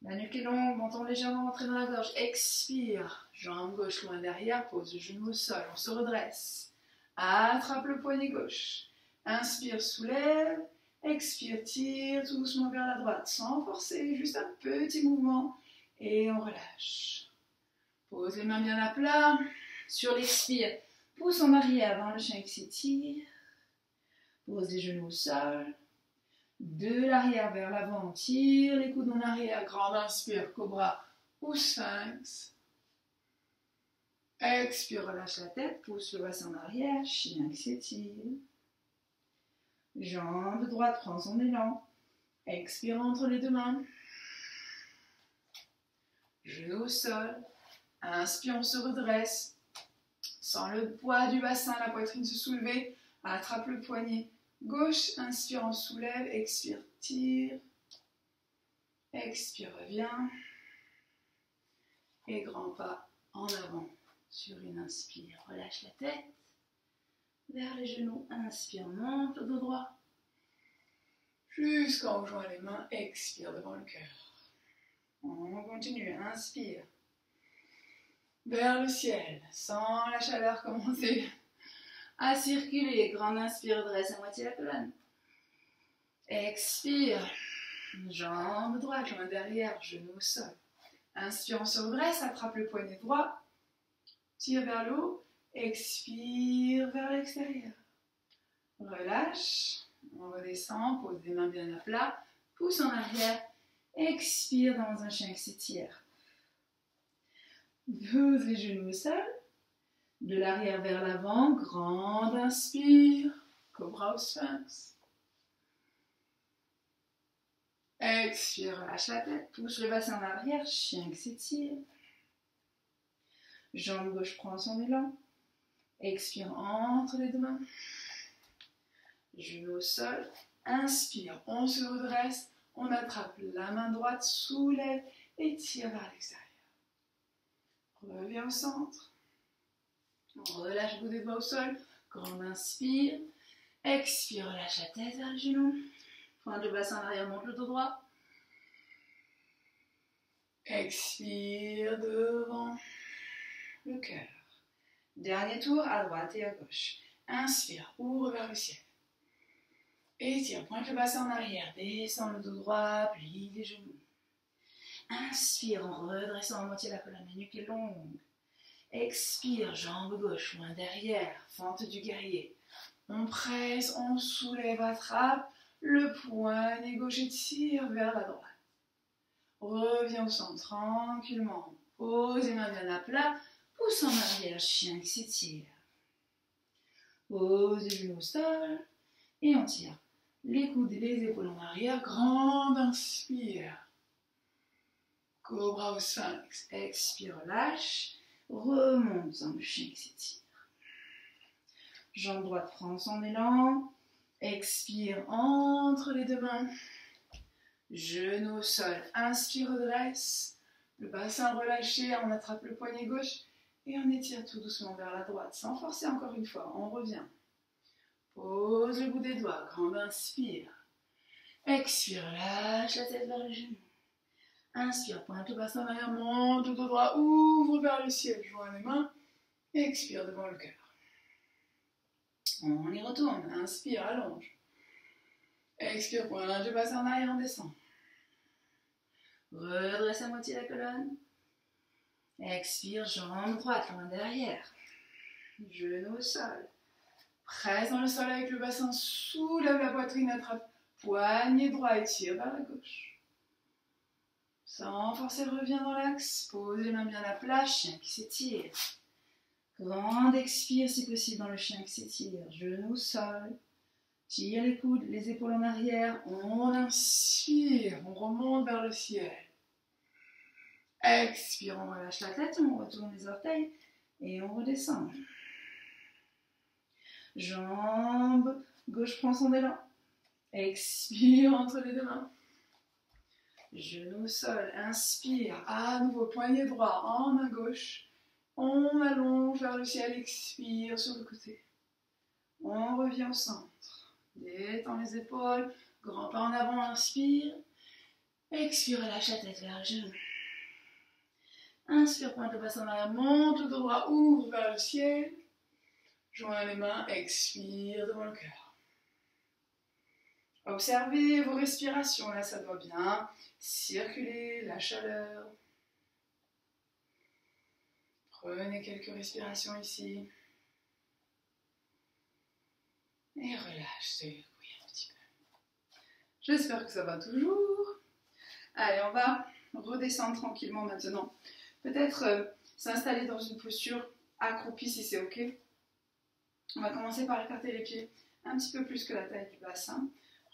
La nuque est longue, menton légèrement rentré dans la gorge. Expire, jambe gauche loin derrière, pose le genou au sol, on se redresse. Attrape le poignet gauche. Inspire, soulève. Expire, tire tout doucement vers la droite, sans forcer, juste un petit mouvement. Et on relâche. Pose les mains bien à plat. Sur l'expire, pousse en arrière dans le chien qui s'étire. Pose les genoux au sol. De l'arrière vers l'avant, tire les coudes en arrière. Grande inspire, cobra ou sphinx. Expire, relâche la tête, pousse le bassin en arrière, chien qui s'étire. Jambe droite prend son élan. Expire entre les deux mains. Genou au sol. Inspire, on se redresse. Sans le poids du bassin, la poitrine se soulever. Attrape le poignet gauche. Inspire, on soulève. Expire, tire. Expire, reviens. Et grand pas en avant. Sur une inspire, relâche la tête. Vers les genoux, inspire, monte le dos droit. Jusqu'en haut, joint les mains, expire devant le cœur. On continue, inspire. Vers le ciel, sans la chaleur commencer à circuler. Grande inspire, dresse à moitié la colonne. Expire. Jambe droite, joint derrière, genou au sol. Inspire, on se redresse, attrape le poignet droit. Tire vers le haut. Expire vers l'extérieur. Relâche. On redescend, pose les mains bien à plat. Pousse en arrière. Expire dans un chien qui s'étire. Pose les genoux au sol. De l'arrière vers l'avant. Grande inspire. Cobra ou sphinx. Expire, relâche la tête. Pousse le bassin en arrière. Chien qui s'étire. Jambe gauche prend son élan. Expire entre les deux mains. Genou au sol. Inspire, on se redresse. On attrape la main droite, soulève et tire vers l'extérieur. Reviens au centre. On relâche le bout des doigts au sol. Grande inspire. Expire, relâche la tête vers le genou. Pointe le bassin en arrière, monte le dos droit. Expire devant. le cœur. Dernier tour, à droite et à gauche. Inspire, ouvre vers le ciel. Étire, pointe le bassin en arrière, descends le dos droit, plie les genoux. Inspire en redressant à moitié la colonne, la nuque est longue. Expire, jambe gauche, loin derrière, fente du guerrier. On presse, on soulève, attrape le poignet gauche et tire vers la droite. Reviens au centre tranquillement. Pose les mains bien à plat, pousse en arrière, chien qui s'étire. Pose les genoux au sol et on tire. Les coudes et les épaules en arrière, grande inspire. Cobra au sphinx, expire, lâche, remonte dans le chien qui s'étire. Jambe droite prend son élan, expire entre les deux mains. Genou au sol, inspire, redresse, le bassin relâché, on attrape le poignet gauche et on étire tout doucement vers la droite, sans forcer encore une fois, on revient. Pose le bout des doigts, grande inspire. Expire, lâche la tête vers les genoux. Inspire, pointe le bassin en arrière, monte le dos droit, ouvre vers le ciel, joins les mains. Expire devant le cœur. On y retourne, inspire, allonge. Expire, pointe le bassin en arrière, on descend. Redresse à moitié la colonne. Expire, jambe droite, loin derrière. Genou au sol. Presse dans le sol avec le bassin, soulève la poitrine, attrape poignet droit et tire vers la gauche. Sans forcer, reviens dans l'axe. Pose les mains bien à plat, chien qui s'étire. Grande expire si possible dans le chien qui s'étire. Genou au sol. Tire les coudes, les épaules en arrière. On inspire, on remonte vers le ciel. Expire, on relâche la tête, on retourne les orteils et on redescend. Jambe gauche prend son élan. Expire entre les deux mains. Genou au sol, inspire, à nouveau poignet droit en main gauche. On allonge vers le ciel, expire sur le côté. On revient au centre. Détends les épaules, grand pas en avant, inspire. Expire, lâche la tête vers le genou. Inspire, pointe le bassin en arrière, monte le dos droit, ouvre vers le ciel. Joins les mains, expire devant le cœur. Observez vos respirations, là ça doit bien circuler, la chaleur. Prenez quelques respirations ici. Et relâchez le couille un petit peu. J'espère que ça va toujours. Allez, on va redescendre tranquillement maintenant. Peut-être s'installer dans une posture accroupie si c'est ok. On va commencer par écarter les pieds un petit peu plus que la taille du bassin.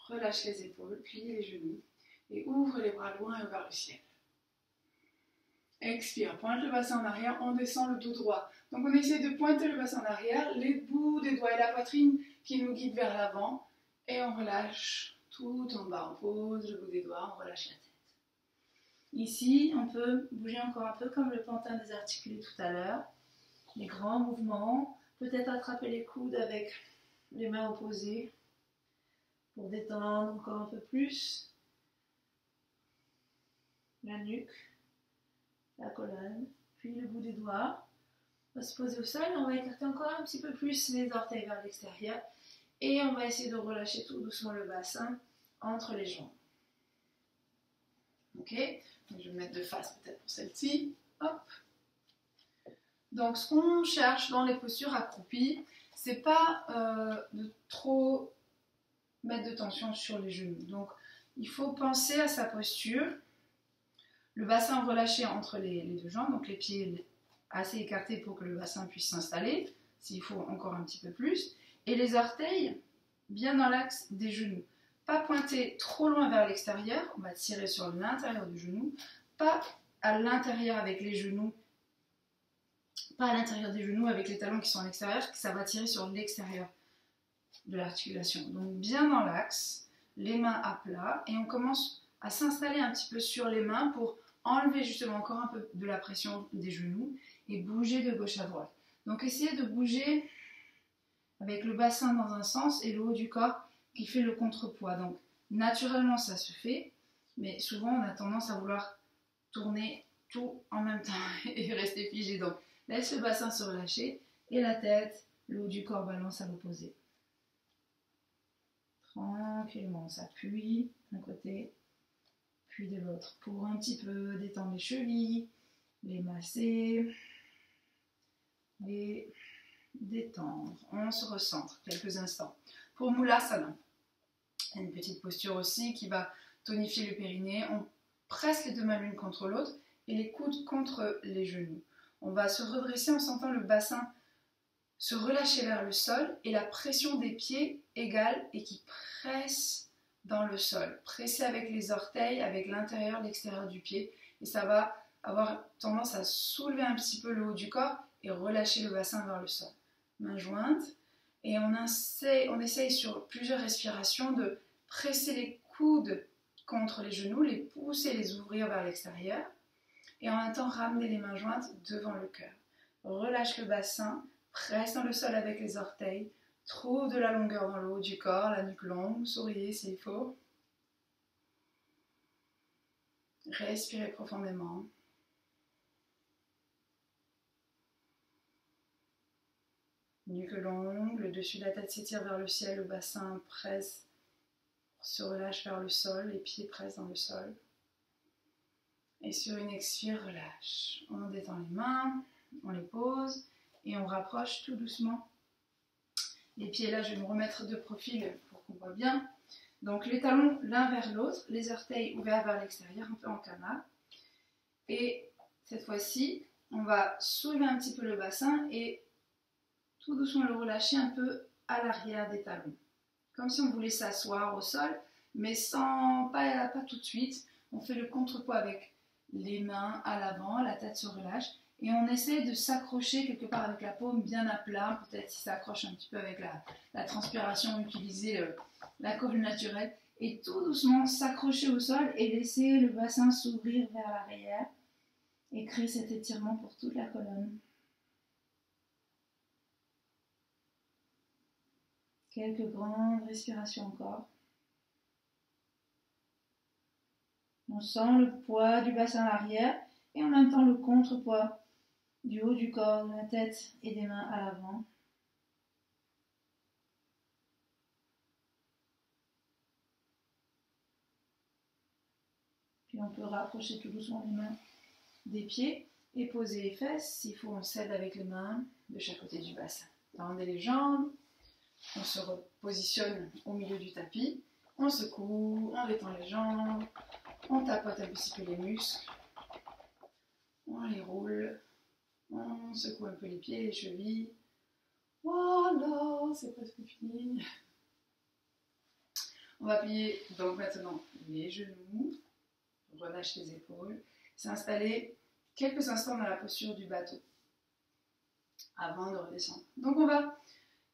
Relâche les épaules, plie les genoux et ouvre les bras loin et vers le ciel. Expire, pointe le bassin en arrière, on descend le dos droit. Donc on essaie de pointer le bassin en arrière, les bouts des doigts et la poitrine qui nous guident vers l'avant. Et on relâche tout en bas. On pose le bout des doigts, on relâche la tête. Ici, on peut bouger encore un peu comme le pantin désarticulé tout à l'heure. Les grands mouvements. Peut-être attraper les coudes avec les mains opposées pour détendre encore un peu plus la nuque, la colonne, puis le bout des doigts. On va se poser au sol, on va écarter encore un petit peu plus les orteils vers l'extérieur et on va essayer de relâcher tout doucement le bassin entre les jambes. Ok, donc je vais me mettre de face peut-être pour celle-ci. Hop. Donc ce qu'on cherche dans les postures accroupies, c'est pas de trop mettre de tension sur les genoux. Donc il faut penser à sa posture, le bassin relâché entre les deux jambes, donc les pieds assez écartés pour que le bassin puisse s'installer, s'il faut encore un petit peu plus, et les orteils bien dans l'axe des genoux. Pas pointer trop loin vers l'extérieur, on va tirer sur l'intérieur du genou, pas à l'intérieur avec les genoux, pas à l'intérieur des genoux avec les talons qui sont à l'extérieur, ça va tirer sur l'extérieur de l'articulation. Donc bien dans l'axe, les mains à plat, et on commence à s'installer un petit peu sur les mains pour enlever justement encore un peu de la pression des genoux et bouger de gauche à droite. Donc essayez de bouger avec le bassin dans un sens et le haut du corps qui fait le contrepoids. Donc naturellement ça se fait, mais souvent on a tendance à vouloir tourner tout en même temps et rester figé. Donc Laisse le bassin se relâcher et la tête, le haut du corps balance à l'opposé. Tranquillement, on s'appuie d'un côté, puis de l'autre pour un petit peu détendre les chevilles, les masser, les détendre. On se recentre quelques instants. Pour Mulasana, il y a une petite posture aussi qui va tonifier le périnée. On presse les deux mains l'une contre l'autre et les coudes contre les genoux. On va se redresser en sentant le bassin se relâcher vers le sol et la pression des pieds égale et qui presse dans le sol. Presser avec les orteils, avec l'intérieur, l'extérieur du pied et ça va avoir tendance à soulever un petit peu le haut du corps et relâcher le bassin vers le sol. Mains jointes et on essaye sur plusieurs respirations de presser les coudes contre les genoux, les pousser, les ouvrir vers l'extérieur et en même temps ramener les mains jointes devant le cœur. Relâche le bassin, presse dans le sol avec les orteils, trouve de la longueur dans le haut du corps, la nuque longue, souriez s'il faut. Respirez profondément. Nuque longue, le dessus de la tête s'étire vers le ciel, le bassin presse, se relâche vers le sol, les pieds pressent dans le sol. Et sur une expire, relâche. On détend les mains, on les pose et on rapproche tout doucement les pieds. Là, je vais me remettre de profil pour qu'on voit bien. Donc les talons l'un vers l'autre, les orteils ouverts vers l'extérieur, un peu en canard. Et cette fois-ci, on va soulever un petit peu le bassin et tout doucement le relâcher un peu à l'arrière des talons. Comme si on voulait s'asseoir au sol, mais pas tout de suite. On fait le contrepoids avec les mains à l'avant, la tête se relâche. Et on essaie de s'accrocher quelque part avec la paume bien à plat. Peut-être si ça accroche un petit peu avec la transpiration, utiliser la colonne naturelle. Et tout doucement s'accrocher au sol et laisser le bassin s'ouvrir vers l'arrière. Et créer cet étirement pour toute la colonne. Quelques grandes respirations encore. On sent le poids du bassin à l'arrière et en même temps le contrepoids du haut du corps, de la tête et des mains à l'avant. Puis on peut rapprocher tout doucement les mains des pieds et poser les fesses. S'il faut, on cède avec les mains de chaque côté du bassin. Tendez les jambes, on se repositionne au milieu du tapis, on secoue, on détend les jambes, on tapote un petit peu les muscles, on les roule, on secoue un peu les pieds, les chevilles. Voilà, c'est presque fini. On va plier donc maintenant les genoux, relâche les épaules, s'installer quelques instants dans la posture du bateau avant de redescendre. Donc on va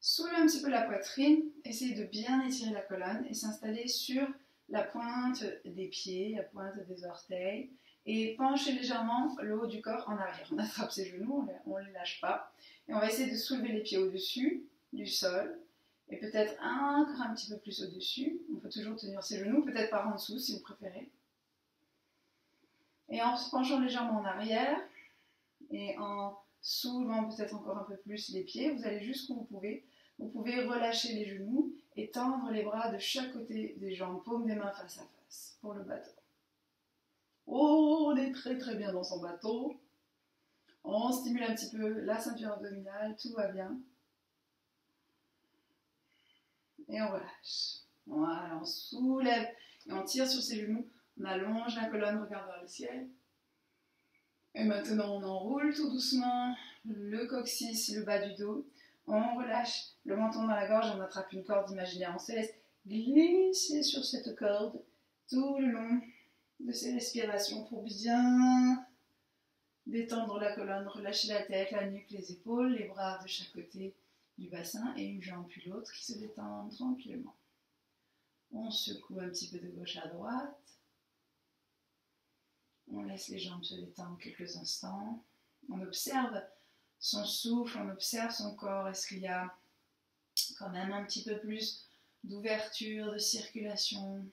soulever un petit peu la poitrine, essayer de bien étirer la colonne et s'installer sur la pointe des pieds, la pointe des orteils et pencher légèrement le haut du corps en arrière. On attrape ses genoux, on ne les lâche pas et on va essayer de soulever les pieds au-dessus du sol et peut-être encore un petit peu plus au-dessus. On peut toujours tenir ses genoux, peut-être par en dessous si vous préférez. Et en se penchant légèrement en arrière et en soulevant peut-être encore un peu plus les pieds, vous allez jusqu'où vous pouvez. Vous pouvez relâcher les genoux et tendre les bras de chaque côté des jambes, paume des mains face à face pour le bateau. Oh, on est très très bien dans son bateau. On stimule un petit peu la ceinture abdominale, tout va bien. Et on relâche. Voilà, on soulève et on tire sur ses genoux. On allonge la colonne, regarde vers le ciel. Et maintenant, on enroule tout doucement le coccyx, le bas du dos. On relâche le menton dans la gorge, on attrape une corde imaginaire. On se laisse glisser sur cette corde tout le long de ces respirations pour bien détendre la colonne, relâcher la tête, la nuque, les épaules, les bras de chaque côté du bassin et une jambe puis l'autre qui se détendent tranquillement. On secoue un petit peu de gauche à droite. On laisse les jambes se détendre quelques instants. On observe son souffle, on observe son corps. Est-ce qu'il y a quand même un petit peu plus d'ouverture, de circulation?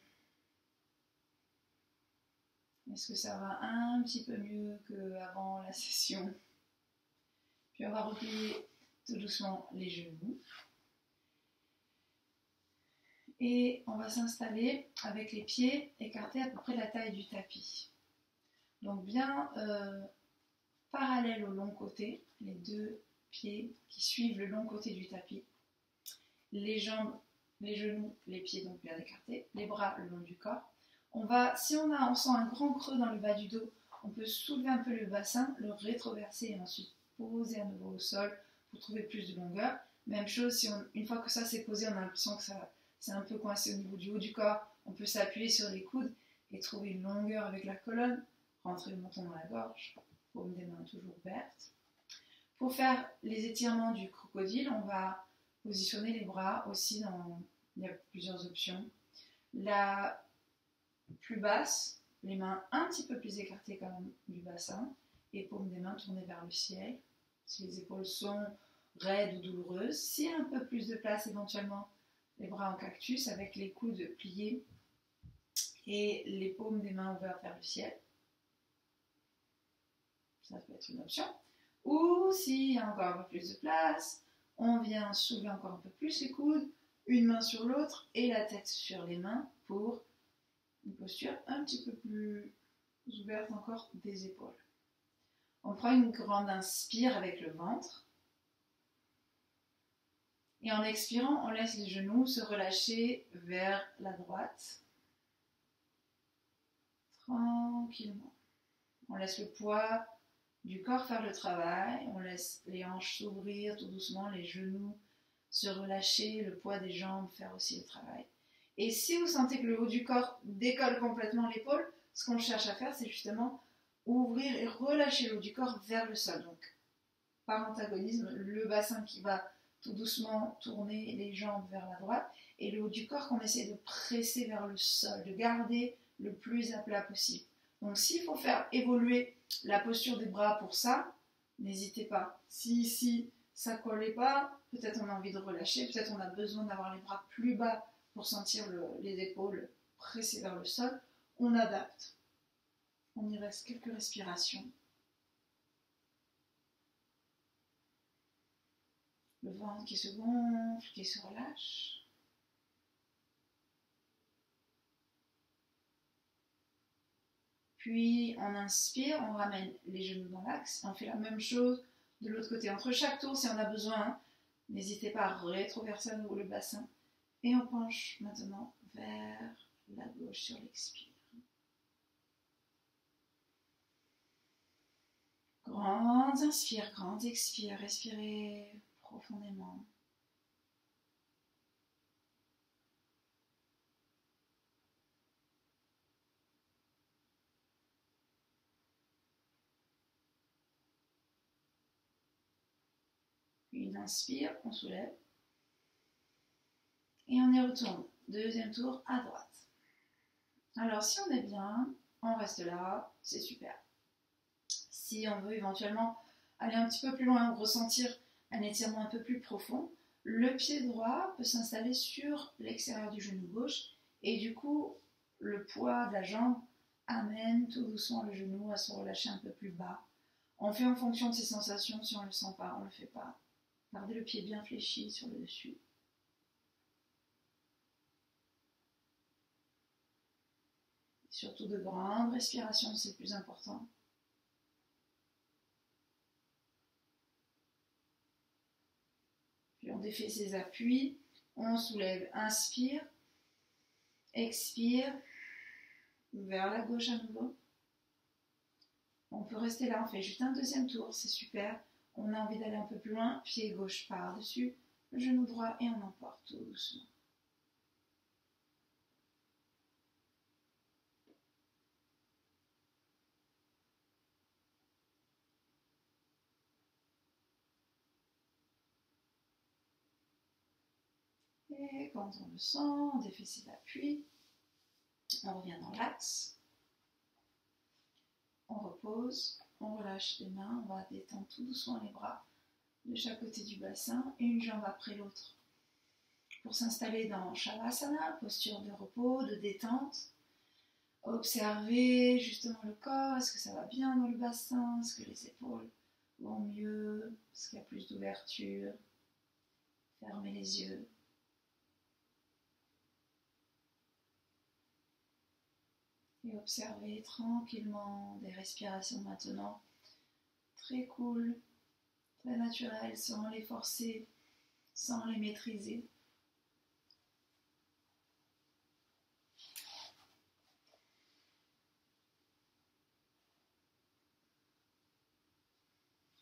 Est-ce que ça va un petit peu mieux qu'avant la session? Puis on va replier tout doucement les genoux. Et on va s'installer avec les pieds écartés à peu près de la taille du tapis. Donc bien parallèle au long côté, les deux pieds qui suivent le long côté du tapis. Les jambes, les genoux, les pieds donc bien écartés, les bras le long du corps. Si on sent un grand creux dans le bas du dos, on peut soulever un peu le bassin, le rétroverser et ensuite poser à nouveau au sol pour trouver plus de longueur. Même chose, une fois que ça s'est posé, on a l'impression que c'est un peu coincé au niveau du haut du corps, on peut s'appuyer sur les coudes et trouver une longueur avec la colonne, rentrer le menton dans la gorge, paume des mains toujours ouvertes. Pour faire les étirements du crocodile, on va positionner les bras aussi il y a plusieurs options. La plus basse, les mains un petit peu plus écartées quand même du bassin et paume des mains tournées vers le ciel. Si les épaules sont raides ou douloureuses, s'il y a un peu plus de place éventuellement, les bras en cactus avec les coudes pliés et les paumes des mains ouvertes vers le ciel. Ça peut être une option. Ou s'il y a encore un peu plus de place, on vient soulever encore un peu plus les coudes, une main sur l'autre et la tête sur les mains pour une posture un petit peu plus ouverte encore des épaules. On prend une grande inspire avec le ventre. Et en expirant, on laisse les genoux se relâcher vers la droite. Tranquillement. On laisse le poids du corps faire le travail. On laisse les hanches s'ouvrir tout doucement, les genoux se relâcher, le poids des jambes faire aussi le travail. Et si vous sentez que le haut du corps décolle complètement l'épaule, ce qu'on cherche à faire, c'est justement ouvrir et relâcher le haut du corps vers le sol. Donc, par antagonisme, le bassin qui va tout doucement tourner les jambes vers la droite et le haut du corps qu'on essaie de presser vers le sol, de garder le plus à plat possible. Donc s'il faut faire évoluer la posture des bras pour ça, n'hésitez pas. Si ici ça ne collait pas, peut-être on a envie de relâcher, peut-être on a besoin d'avoir les bras plus bas pour sentir les épaules pressées vers le sol, on adapte. On y reste quelques respirations. Le ventre qui se gonfle, qui se relâche. Puis on inspire, on ramène les genoux dans l'axe. On fait la même chose de l'autre côté. Entre chaque tour, si on a besoin, n'hésitez pas à rétroverser à nouveau le bassin. Et on penche maintenant vers la gauche sur l'expire. Grande inspire, grande expire. Respirez profondément. Puis une inspire, on soulève. Et on y retourne. Deuxième tour à droite. Alors si on est bien, on reste là, c'est super. Si on veut éventuellement aller un petit peu plus loin, ressentir un étirement un peu plus profond, le pied droit peut s'installer sur l'extérieur du genou gauche et du coup, le poids de la jambe amène tout doucement le genou à se relâcher un peu plus bas. On fait en fonction de ses sensations, si on ne le sent pas, on ne le fait pas. Gardez le pied bien fléchi sur le dessus. Surtout de grandes respirations, c'est le plus important. Puis on défait ses appuis, on soulève, inspire, expire, vers la gauche à nouveau. On peut rester là, on fait juste un deuxième tour, c'est super. On a envie d'aller un peu plus loin, pied gauche par-dessus, le genou droit et on emporte tout doucement. Et quand on le sent, on défait ses appuis, on revient dans l'axe, on repose, on relâche les mains, on va détendre tout doucement les bras de chaque côté du bassin et une jambe après l'autre. Pour s'installer dans Shavasana, posture de repos, de détente, observez justement le corps, est-ce que ça va bien dans le bassin, est-ce que les épaules ou en mieux, parce qu'il y a plus d'ouverture. Fermez les yeux. Et observez tranquillement des respirations maintenant très cool, très naturelles, sans les forcer, sans les maîtriser.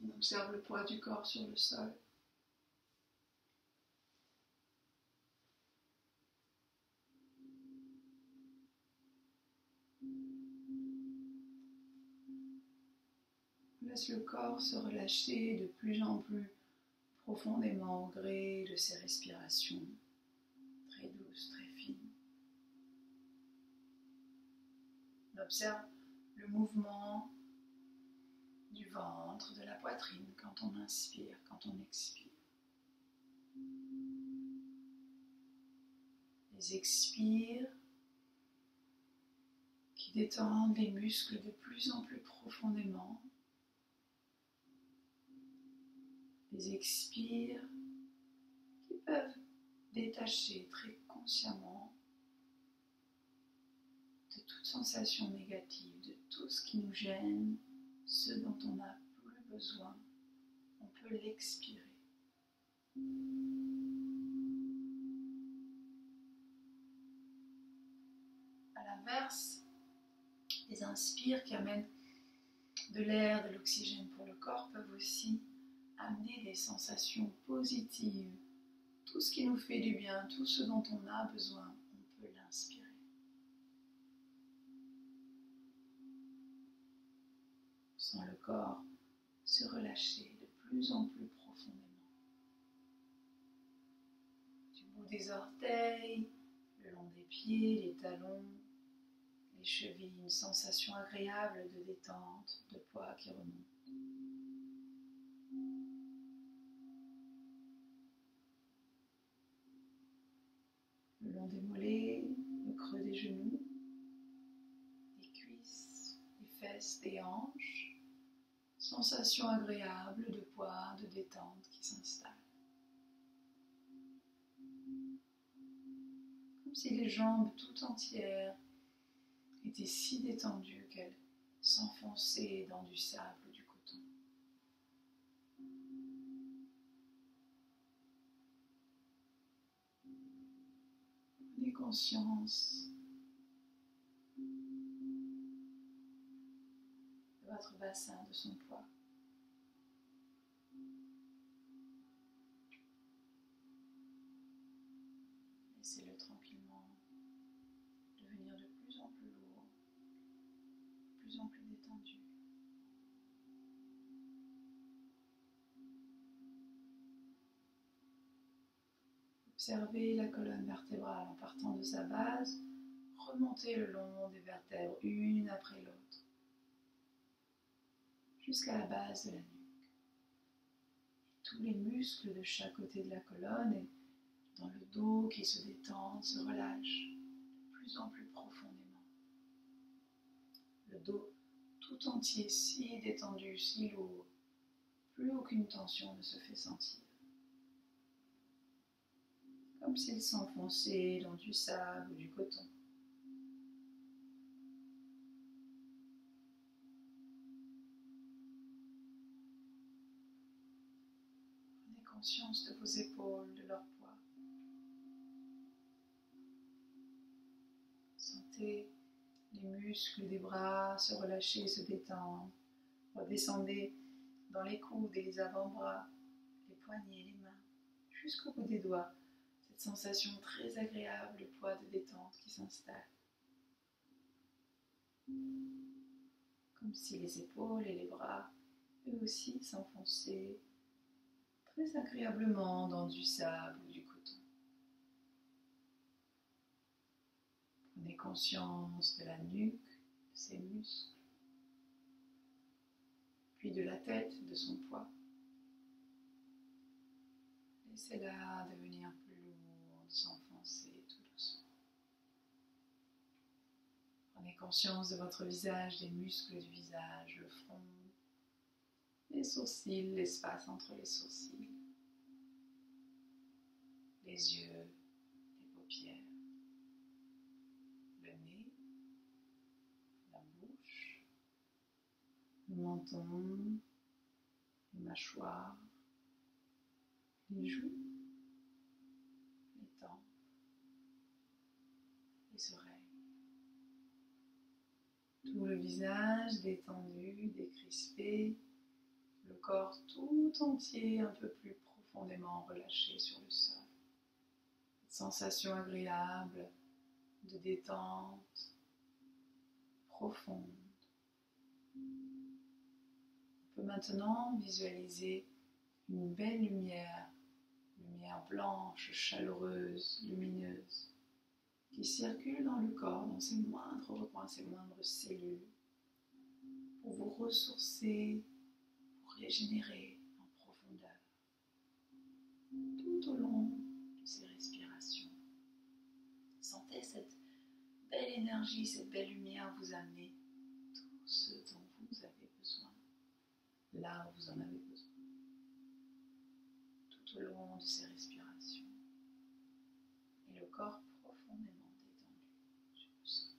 On observe le poids du corps sur le sol. On laisse le corps se relâcher de plus en plus profondément au gré de ses respirations, très douces, très fines. On observe le mouvement du ventre, de la poitrine quand on inspire, quand on expire. Les expires qui détendent les muscles de plus en plus profondément. Les expires qui peuvent détacher très consciemment de toute sensation négative, de tout ce qui nous gêne, ce dont on n'a plus besoin. On peut l'expirer. À l'inverse, les inspires qui amènent de l'air, de l'oxygène pour le corps peuvent aussi amener des sensations positives. Tout ce qui nous fait du bien, tout ce dont on a besoin, on peut l'inspirer. On sent le corps se relâcher de plus en plus profondément. Du bout des orteils, le long des pieds, les talons, les chevilles, une sensation agréable de détente, de poids qui remonte. Le long des mollets, le creux des genoux, les cuisses, les fesses, les hanches, sensation agréable de poids, de détente qui s'installe. Comme si les jambes tout entières étaient si détendues qu'elles s'enfonçaient dans du sable ou du coton. Prenez conscience de votre bassin, de son poids. Laissez-le tranquillement devenir de plus en plus lourd, de plus en plus détendu. Observez la colonne vertébrale en partant de sa base, remontez le long des vertèbres une après l'autre, jusqu'à la base de la nuque. Tous les muscles de chaque côté de la colonne et dans le dos qui se détendent, se relâchent de plus en plus profondément. Le dos tout entier si détendu, si lourd, plus aucune tension ne se fait sentir. Comme s'il s'enfonçait dans du sable ou du coton. Prenez conscience de vos épaules, de leur poids. Sentez les muscles des bras se relâcher, se détendre. Redescendez dans les coudes et les avant-bras, les poignets, les mains, jusqu'au bout des doigts. Cette sensation très agréable de poids, de détente qui s'installe. Comme si les épaules et les bras, eux aussi, s'enfonçaient très agréablement dans du sable ou du coton. Prenez conscience de la nuque, de ses muscles, puis de la tête, de son poids. Laissez-la devenir plus lourde, s'enfoncer tout doucement. Prenez conscience de votre visage, des muscles du visage, le front, les sourcils, l'espace entre les sourcils, les yeux, les paupières, le nez, la bouche, le menton, les mâchoires, les joues, les tempes, les oreilles. Tout le visage détendu, décrispé, le corps tout entier un peu plus profondément relâché sur le sol. Cette sensation agréable de détente profonde. On peut maintenant visualiser une belle lumière blanche, chaleureuse, lumineuse, qui circule dans le corps, dans ses moindres recoins, ses moindres cellules, pour vous ressourcer, pour régénérer en profondeur, tout au long de ces respirations. Sentez cette belle énergie, cette belle lumière vous amener tout ce dont vous avez besoin, là où vous en avez besoin, tout au long de ces respirations. Et le corps profondément détendu sur le sol.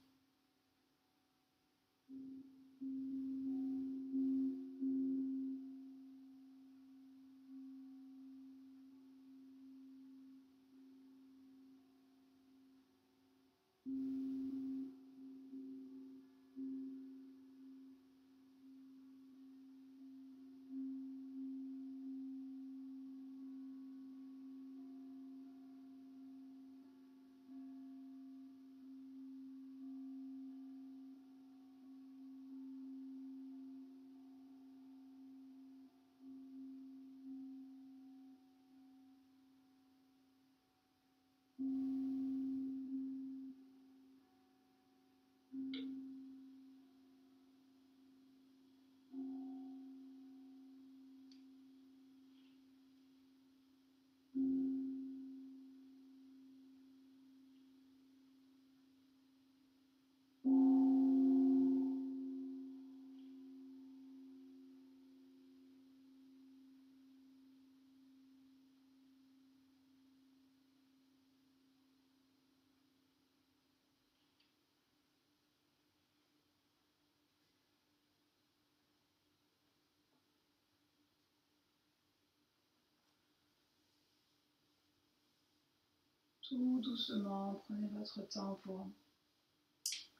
Tout doucement, prenez votre temps pour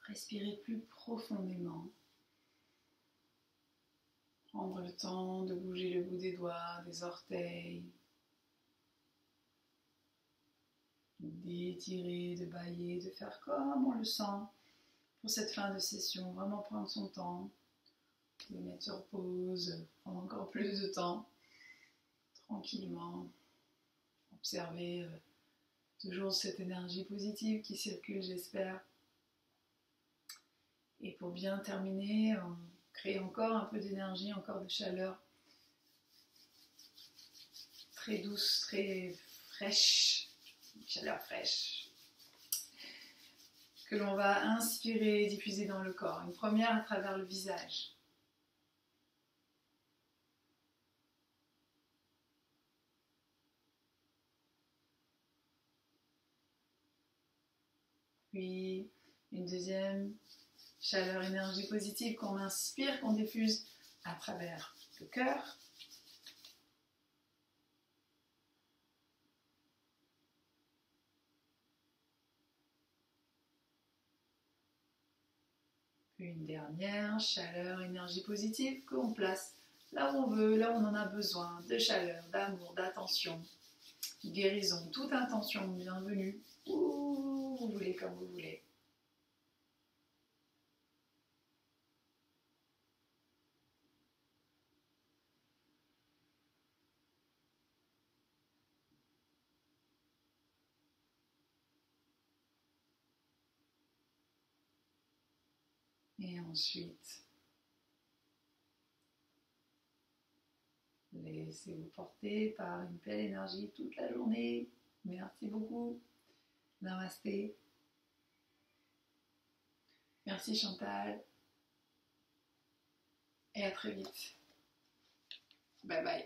respirer plus profondément. Prendre le temps de bouger le bout des doigts, des orteils, d'étirer, de bâiller, de faire comme on le sent pour cette fin de session. Vraiment prendre son temps, de mettre sur pause, prendre encore plus de temps, tranquillement, observer toujours cette énergie positive qui circule, j'espère. Et pour bien terminer, on crée encore un peu d'énergie, encore de chaleur très douce, très fraîche, une chaleur fraîche, que l'on va inspirer et diffuser dans le corps. Une première à travers le visage. Puis une deuxième chaleur, énergie positive qu'on inspire, qu'on diffuse à travers le cœur. Puis une dernière chaleur, énergie positive qu'on place là où on veut, là où on en a besoin, de chaleur, d'amour, d'attention, guérison, toute intention bienvenue, où vous voulez, comme vous voulez. Et ensuite, laissez-vous porter par une belle énergie toute la journée. Merci beaucoup. Namasté. Merci Chantal. Et à très vite. Bye bye.